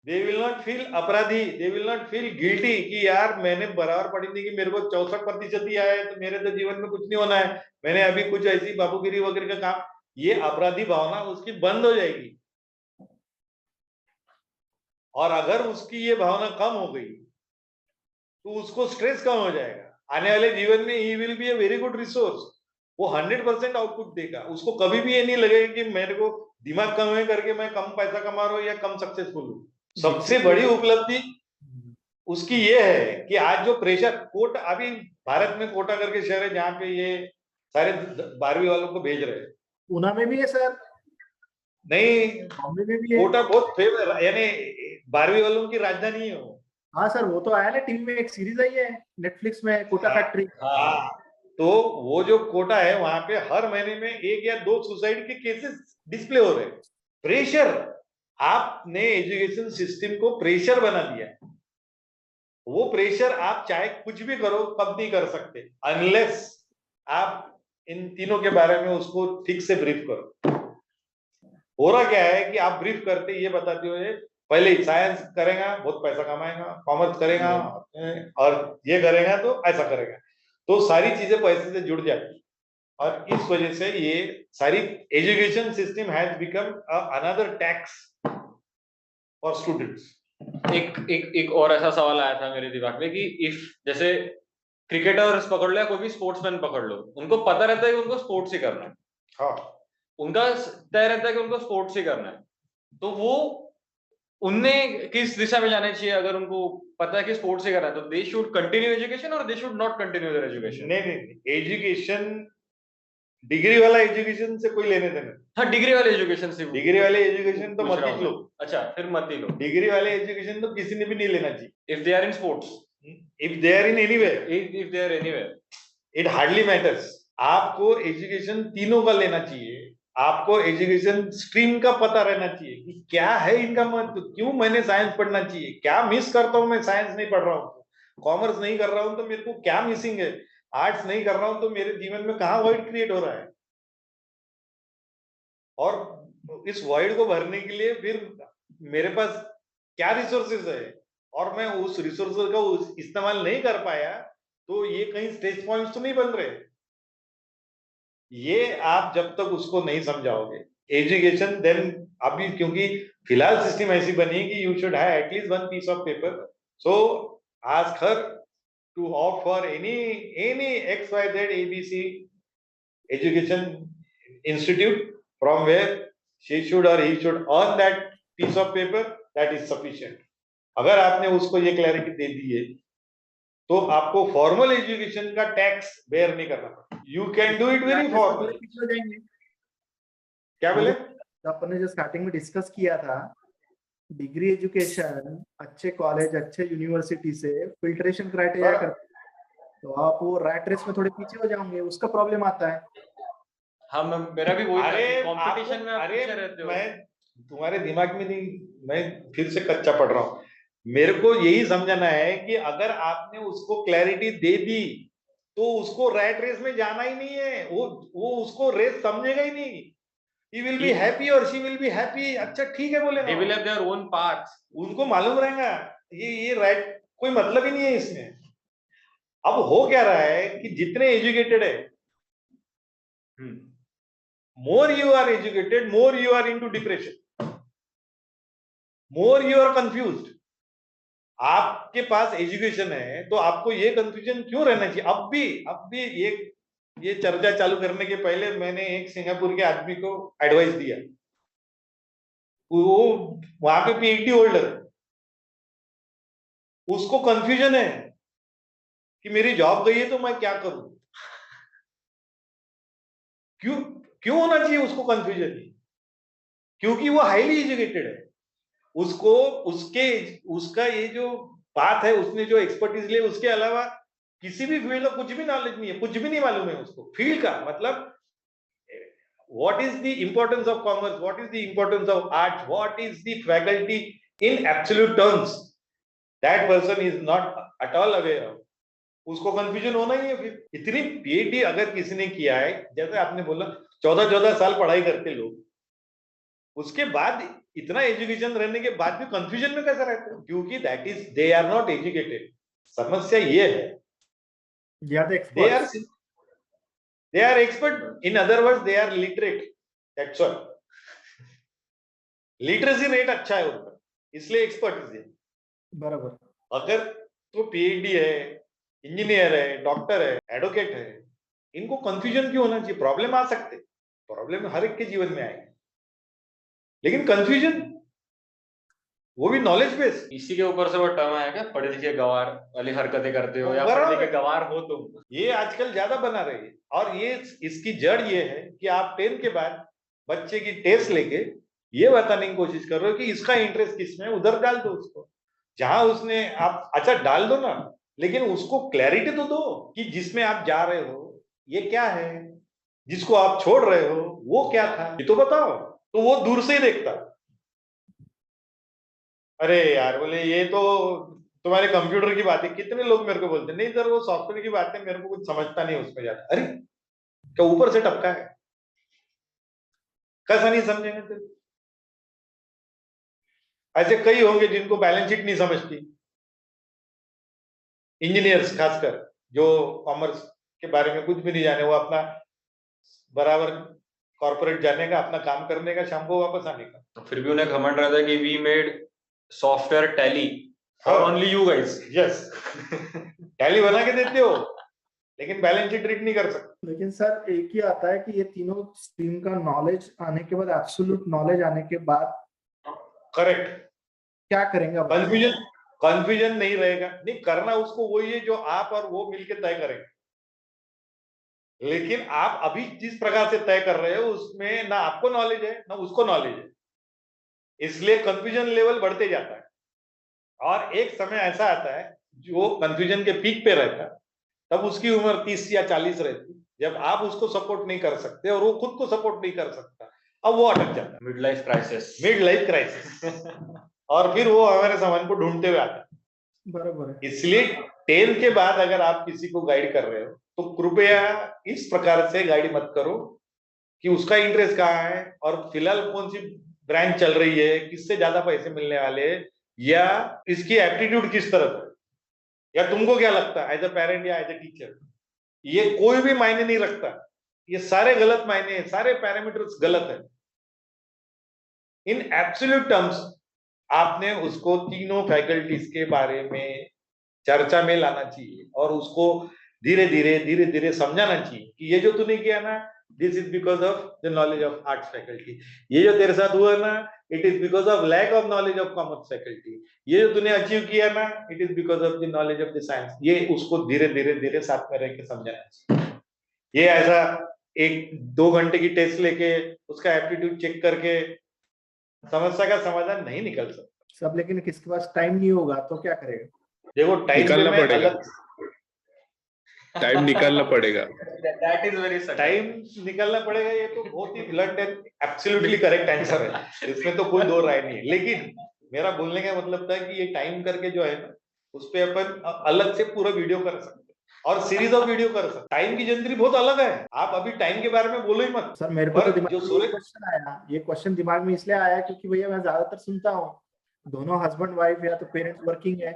दे विल नॉट फील अपराधी, they will not feel guilty कि यार मैंने बराबर पढ़ी नहीं, कि मेरे को 64% ही आया है, तो मेरे तो जीवन में कुछ नहीं होना है, मैंने अभी कुछ ऐसी बाबूगिरी वगैरह का काम, ये अपराधी भावना उसकी बंद हो जाएगी। और अगर उसकी ये भावना कम हो गई तो उसको स्ट्रेस कम हो जाएगा, आने वाले जीवन में he will be a very good resource. वो 100% आउटपुट देगा, उसको कभी भी ये नहीं लगेगा कि मेरे को दिमाग कम है करके मैं कम पैसा कमा रहा हूँ या कम सक्सेसफुल हूँ। सबसे बड़ी उपलब्धि उसकी ये है कि आज जो प्रेशर कोटा, अभी भारत में कोटा करके शहर है जहाँ पे ये सारे 12वीं वालों को भेज रहे हैं। पूना में भी है सर, नहीं, बॉम्बे में भी है। कोटा बहुत फेमस, यानी 12वीं वालों की राजधानी है वो। हाँ सर, वो तो आया ना टीवी में, एक सीरीज आई है नेटफ्लिक्स में, कोटा फैक्ट्री। हाँ, तो वो जो कोटा है वहां पे हर महीने में 1 या 2 सुसाइड के केसेस डिस्प्ले हो रहे हैं। प्रेशर, आपने एजुकेशन सिस्टम को प्रेशर बना दिया है। वो प्रेशर आप चाहे कुछ भी करो कब नहीं कर सकते, अनलेस आप इन तीनों के बारे में उसको ठीक से ब्रीफ करो। हो रहा क्या है कि आप ब्रीफ करते ये बताते हुए, पहले साइंस करेगा बहुत पैसा कमाएगा, कॉमर्स करेगा और ये करेगा तो ऐसा करेगा, तो सारी चीजें पैसे से जुड़ जाती है। और इस वजह से ये सारी education system has become another tax for students. एक और ऐसा सवाल आया था मेरे दिमाग में कि इफ जैसे क्रिकेटर्स पकड़ लो या कोई भी स्पोर्ट्समैन पकड़ लो, उनको पता रहता है कि उनको स्पोर्ट्स ही करना है, हाँ, उनका तय रहता है कि उनको स्पोर्ट्स ही करना है, तो वो उनने किस दिशा में जाना चाहिए? अगर उनको पता है कि स्पोर्ट्स ही करना है तो दे शुड कंटिन्यू एजुकेशन और they should not continue there education. नहीं, एजुकेशन, डिग्री वाला एजुकेशन से कोई लेने देने। हाँ, डिग्री वाले एजुकेशन से, डिग्री वाले एजुकेशन तो मत ही लो। अच्छा, फिर मत ही लो। डिग्री वाले एजुकेशन तो किसी ने भी नहीं लेना चाहिए। If they are in sports, if they are in anywhere, if they are anywhere, it hardly matters. आपको एजुकेशन तीनों का लेना चाहिए, आपको एजुकेशन स्ट्रीम का पता रहना चाहिए कि क्या है इनका महत्व, क्यों मैंने साइंस पढ़ना चाहिए, क्या मिस करता हूं मैं साइंस नहीं पढ़ रहा हूँ, कॉमर्स नहीं कर रहा हूं तो मेरे को क्या मिसिंग है, आर्ट्स नहीं कर रहा हूं तो मेरे जीवन में कहाँ वॉइड क्रिएट हो रहा है, और इस वॉइड को भरने के लिए फिर मेरे पास क्या रिसोर्सेज है, और मैं उस रिसोर्सेज का इस्तेमाल नहीं कर पाया, तो ये कहीं स्ट्रेस पॉइंट्स तो नहीं बन रहे। ये आप जब तक उसको नहीं समझाओगे एजुकेशन, देन अभी क्योंकि फिलहाल सिस्टम ऐसी बनी कि you should have at least 1 piece of paper, so ask her to opt for any XYZ ABC education institute from where she should or he should earn that piece of paper, that is sufficient. अगर आपने उसको ये clarity दे दी है तो आपको formal education का tax bear नहीं करना पड़ता, you can do it very formal. पीछे हो जाएंगे। क्या बोले? अपन ने जो स्टार्टिंग में डिस्कस किया था, डिग्री एजुकेशन अच्छे कॉलेज अच्छे यूनिवर्सिटी से फिल्ट्रेशन क्राइटेरिया करते, तो आप वो रैट रेस में थोड़े पीछे हो जाओगे, उसका प्रॉब्लम आता है। हाँ, मेरा भी वही अरे कंपटीशन में आप अरे पीछे रहते हो। मैं तुम्हारे दिमाग में नहीं, मैं फिर से कच्चा पढ़ रहा हूँ। मेरे को यही समझना है कि अगर आपने उसको क्लैरिटी दे दी तो उसको रैट रेस में जाना ही नहीं है, वो उसको रेस समझेगा ही नहीं। He will be happy or she will be happy, अच्छा ठीक है बोलेगा, They will have their own paths, उनको मालूम रहेगा ये राइट, कोई मतलब ही नहीं है इसमें। अब हो क्या रहा है कि जितने एजुकेटेड है, more you are educated, more you are into depression, more you are confused, आपके पास एजुकेशन है तो आपको ये कंफ्यूजन क्यों रहना चाहिए? अब भी ये चर्चा चालू करने के पहले मैंने एक सिंगापुर के आदमी को एडवाइस दिया, वो वहां पे पीएचडी होल्डर है, उसको कंफ्यूजन है कि मेरी जॉब गई है तो मैं क्या करूं। क्यों होना चाहिए उसको कंफ्यूजन? क्योंकि वो हाईली एजुकेटेड है, उसको उसका ये जो बात है, उसने जो एक्सपर्टीज लिया, उसके अलावा किसी भी फील्ड का कुछ भी नॉलेज नहीं है, कुछ भी नहीं मालूम है उसको फील्ड का। मतलब what is the importance of commerce, what is the importance of arts, what is the faculty in absolute terms, that person is not at all aware of. उसको कंफ्यूजन होना ही है। फिर इतनी पीएचडी अगर किसी ने किया है, जैसे आपने बोला 14-14 साल पढ़ाई करते लोग, उसके बाद इतना एजुकेशन रहने के बाद भी कंफ्यूजन में कैसे रहते हैं? क्योंकि that is they are not educated. समस्या ये है, they are expert, in other words they are literate, that's all. Literacy rate अच्छा है उनका, इसलिए एक्सपर्ट है। बराबर। अगर तो पीएचडी है, इंजीनियर है, डॉक्टर है, एडवोकेट है, इनको कंफ्यूजन क्यों होना चाहिए? प्रॉब्लम आ सकते, प्रॉब्लम हर एक के जीवन में आएगी, लेकिन कंफ्यूजन वो भी नॉलेज बेस। इसी के ऊपर से वो टर्म है क्या, पढ़े लिखे गवार वाली हरकतें करते हो या बराबर पढ़े लिखे है। गवार हो तुम, ये आजकल ज्यादा बना रही है। और ये इसकी जड़ ये है कि आप 10th के बाद बच्चे की टेस्ट लेके ये बताने की कोशिश कर रहे हो कि इसका इंटरेस्ट किसमें है, उधर डाल दो उसको, जहां उसने आप अच्छा डाल दो ना, लेकिन उसको क्लैरिटी तो दो कि जिसमें आप जा रहे हो ये क्या है, जिसको आप छोड़ रहे हो वो क्या था, ये तो बताओ। तो वो दूर से ही देखता, अरे यार बोले ये तो तुम्हारे कंप्यूटर की बात है। कितने लोग मेरे को बोलते हैं नहीं सर वो सॉफ्टवेयर की बात है, मेरे को कुछ समझता नहीं उसमें ज्यादा। अरे क्या ऊपर से टपका है, कैसा नहीं समझेंगे? तो ऐसे कई होंगे जिनको बैलेंस शीट नहीं समझती, इंजीनियर्स खासकर, जो कॉमर्स के बारे में कुछ भी नहीं जाने, वो अपना बराबर कॉर्पोरेट जाने का, अपना काम करने का, शाम को वापस आने का। तो फिर भी उन्हें घमंड रहता है कि we made software Tally for only you guys. Yes, Tally बना के देते हो लेकिन बैलेंस शीट रीड नहीं कर सकते। लेकिन सर एक ही आता है कि ये तीनों स्ट्रीम का नॉलेज आने के बाद, एब्सोल्यूट नॉलेज आने के बाद करेक्ट, क्या करेंगे? अब कंफ्यूजन नहीं रहेगा। नहीं करना उसको वही है जो आप और वो मिलके तय करेंगे, लेकिन आप अभी जिस प्रकार से तय कर रहे हो उसमें ना आपको नॉलेज है ना उसको नॉलेज है, इसलिए कंफ्यूजन लेवल बढ़ते जाता है। और एक समय ऐसा आता है जो कंफ्यूजन के पीक पे रहता है, तब उसकी उम्र 30 या 40 रहती, जब आप उसको सपोर्ट नहीं कर सकते और वो खुद को सपोर्ट नहीं कर सकता, अब वो अटक जाता है। Mid life crisis, mid life crisis. और फिर वो हमारे सामान को ढूंढते हुए आता है। बराबर है। इसलिए 10 के बाद अगर आप किसी को गाइड कर रहे हो तो कृपया इस प्रकार से गाइड मत करो कि उसका इंटरेस्ट कहाँ है और फिलहाल कौन सी ब्रांच चल रही है, किससे ज्यादा पैसे मिलने वाले हैं, या इसकी एप्टीट्यूड किस तरफ है, या तुमको क्या लगता है एज अ पेरेंट या एज अ टीचर। ये कोई भी मायने नहीं रखता, ये सारे गलत मायने हैं, सारे पैरामीटर्स गलत है। इन एब्सोल्यूट टर्म्स आपने उसको तीनों फैकल्टीज के बारे में चर्चा में लाना चाहिए और उसको धीरे धीरे समझाना चाहिए कि ये जो तूने किया ना, this is because of the knowledge of arts faculty, ये जो तेरे साथ हुआ ना, it is because of lack of knowledge of commerce faculty, ये जो तूने अचीव किया ना, it is because of the knowledge of the science. ये उसको धीरे धीरे साथ में रह के समझाना चाहिए। ये ऐसा 1-2 घंटे की टेस्ट लेके उसका एप्टीट्यूड चेक करके समस्या का समाधान नहीं निकल सकता सब। लेकिन किसके पास टाइम नहीं होगा तो क्या करेगा? देखो टाइम निकालना पे मैं पड़ेगा। अलग, टाइम निकालना पड़ेगा। That is very subtle. Time निकालना पड़ेगा, ये तो बहुत ही blunt and absolutely correct answer है, इसमें तो कोई दो राय नहीं है। लेकिन मेरा बोलने का मतलब था कि ये टाइम करके जो है ना, उस पे अपन अलग से पूरा वीडियो कर सकते हैं और सीरीज ऑफ वीडियो कर सकते। टाइम की जंतरी बहुत अलग है, आप अभी टाइम के बारे में बोलो ही मत। सर मेरे को तो पर दिमाग जो में सूर्य- ये क्वेश्चन दिमाग में इसलिए आया क्योंकि भैया मैं ज्यादातर सुनता हूँ दोनों हस्बैंड वाइफ या तो पेरेंट्स वर्किंग है,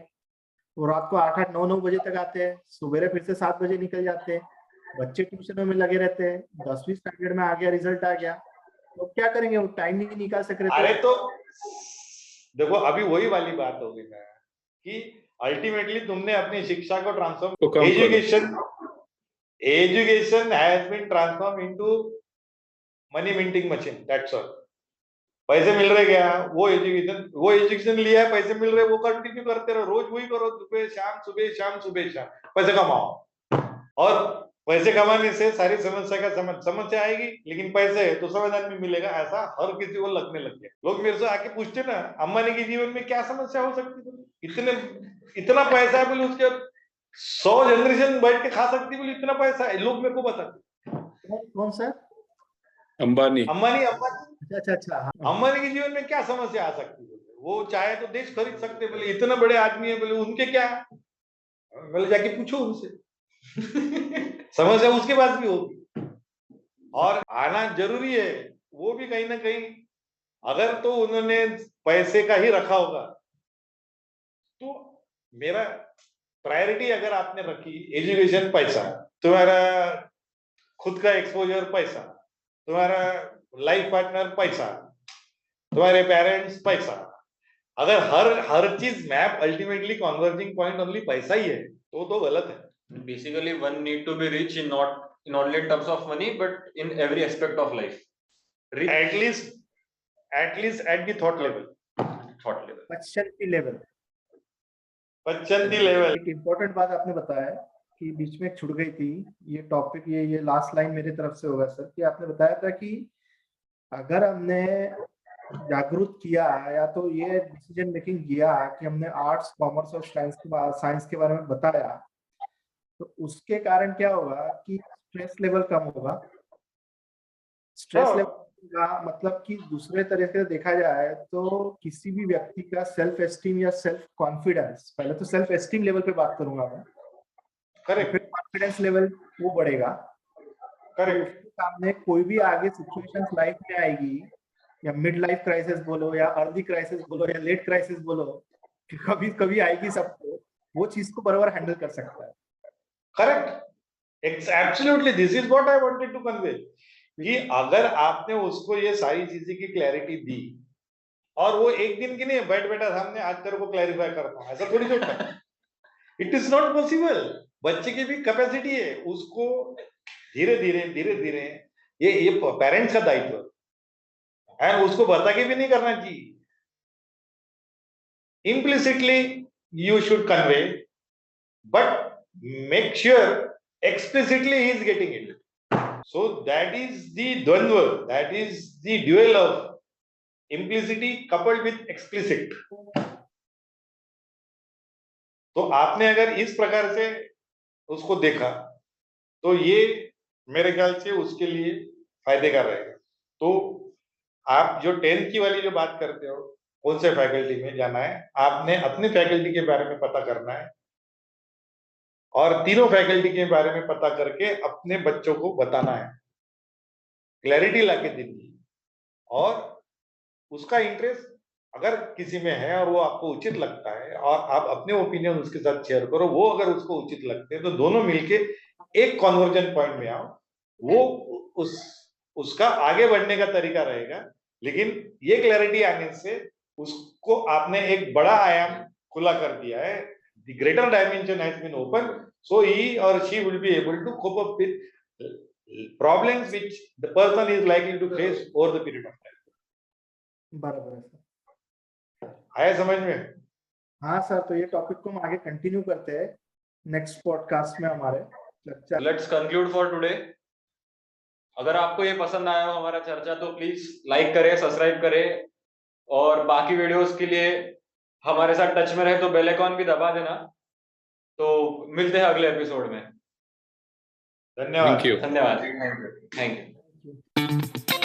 वो रात को 8-8 9-9 बजे तक आते हैं, सुबह फिर से 7 बजे निकल जाते हैं, बच्चे ट्यूशन में लगे रहते हैं, 10वीं स्टैंडर्ड में आ गया, रिजल्ट आ गया, तो क्या करेंगे? वो टाइम नहीं निकाल सक रहे। अरे तो देखो अभी वही वाली बात होगी ना कि अल्टीमेटली तुमने अपनी शिक्षा को तो ट्रांसफॉर्म, कम करो। Education has been transform into money minting machine, that's all. पैसे मिल रहे क्या, वो एजुकेशन लिया है, पैसे मिल रहे, वो कंटिन्यू करते रहो, रोज वही करो, सुबह शाम सुबह शाम सुबह शाम, पैसे कमाओ। और पैसे कमाने से सारी समस्या का समस्या आएगी, लेकिन पैसे है तो समाधान भी मिलेगा, ऐसा हर किसी को लगने लग गया। लोग मेरे से आके पूछते ना, अंबानी के जीवन में क्या समस्या हो सकती है, इतना पैसा है, बोले उसके 100 जनरेशन बैठ के खा सकती, बोले इतना पैसा है, लोग मेरे को बताते। कौन सा? अंबानी अच्छा अच्छा, हाँ। अंबानी के जीवन में क्या समस्या आ सकती है, वो चाहे तो देश खरीद सकते, बोले इतने बड़े आदमी है, बोले उनके क्या, बोले जाके पूछो उनसे। समस्या उसके पास भी होगी, और आना जरूरी है, वो भी कहीं ना कहीं, अगर तो उन्होंने पैसे का ही रखा होगा, तो मेरा प्रायोरिटी अगर आपने रखी एजुकेशन, पैसा, तुम्हारा खुद का एक्सपोजर पैसा, तुम्हारा लाइफ पार्टनर पैसा, तुम्हारे पेरेंट्स पैसा, अगर हर चीज map ultimately converging point only पैसा ही है, तो गलत है। Basically, one need to be rich in only in terms of money, but in every aspect of life. Rich, At least at the thought level. पश्चंती level. पच्चंती level. एक important बात आपने बताया कि बीच में छूट गई थी ये टॉपिक, ये लास्ट लाइन मेरी तरफ से होगा सर, कि आपने बताया था कि अगर हमने जागरूक किया या तो ये डिसीजन मेकिंग किया कि हमने आर्ट्स, कॉमर्स और साइंस के बारे में बताया, तो उसके कारण क्या होगा कि स्ट्रेस लेवल कम होगा। स्ट्रेस लेवल का मतलब कि दूसरे तरीके से देखा जाए तो किसी भी व्यक्ति का सेल्फ एस्टीम या सेल्फ कॉन्फिडेंस, पहले तो सेल्फ एस्टीम लेवल पे बात करूंगा मैं, करेक्ट, फिर कॉन्फिडेंस लेवल वो बढ़ेगा। करेक्ट, उसके सामने कोई भी आगे सिचुएशंस लाइफ में आएगी, या मिड लाइफ क्राइसिस बोलो, या अर्ली क्राइसिस बोलो, या लेट क्राइसिस बोलो, कभी कभी आएगी सबको, वो चीज को बराबर हैंडल कर सकता है। Correct, absolutely, this is what I wanted to convey, कि अगर आपने उसको ये सारी चीजें की क्लैरिटी दी, और वो एक दिन की नहीं, बैठ बैठा सामने आज तेरे को क्लैरिफाई करता हूं, ऐसा थोड़ी होता है। It is not possible. बच्चे की भी कैपेसिटी है, उसको धीरे धीरे ये पेरेंट्स का दायित्व है, एंड उसको बता के भी नहीं करना चाहिए। Implicitly you should convey, but make sure explicitly he is getting it. So that is the dvandva, that is the duel of implicity coupled with explicit. तो आपने अगर इस प्रकार से उसको देखा, तो ये मेरे ख्याल से उसके लिए फायदे का रहेगा। तो आप जो 10th की वाली जो बात करते हो, कौन से फैकल्टी में जाना है, आपने अपनी फैकल्टी के बारे में पता करना है, और तीनों फैकल्टी के बारे में पता करके अपने बच्चों को बताना है, क्लैरिटी लाके देनी, और उसका इंटरेस्ट अगर किसी में है और वो आपको उचित लगता है, और आप अपने ओपिनियन उसके साथ शेयर करो, वो अगर उसको उचित लगते हैं, तो दोनों मिलके एक कन्वर्जन पॉइंट में आओ, वो उसका आगे बढ़ने का तरीका रहेगा। लेकिन ये क्लैरिटी आने से उसको आपने एक बड़ा आयाम खुला कर दिया है, the greater dimension has been opened, so he or she will be able to cope up with problems which the person is likely to face over the period of time. बराबर है सर, आया समझ में? हाँ sir, तो ये topic को हम आगे कंटिन्यू करते हैं नेक्स्ट पॉडकास्ट में हमारे lecture. Let's conclude for today. अगर आपको ये पसंद आया हो हमारा चर्चा, तो प्लीज लाइक करें, सब्सक्राइब करें, और बाकी वीडियोस के लिए हमारे साथ टच में रहे तो बेल आइकॉन भी दबा देना। तो मिलते हैं अगले एपिसोड में। धन्यवाद। धन्यवाद। Thank you.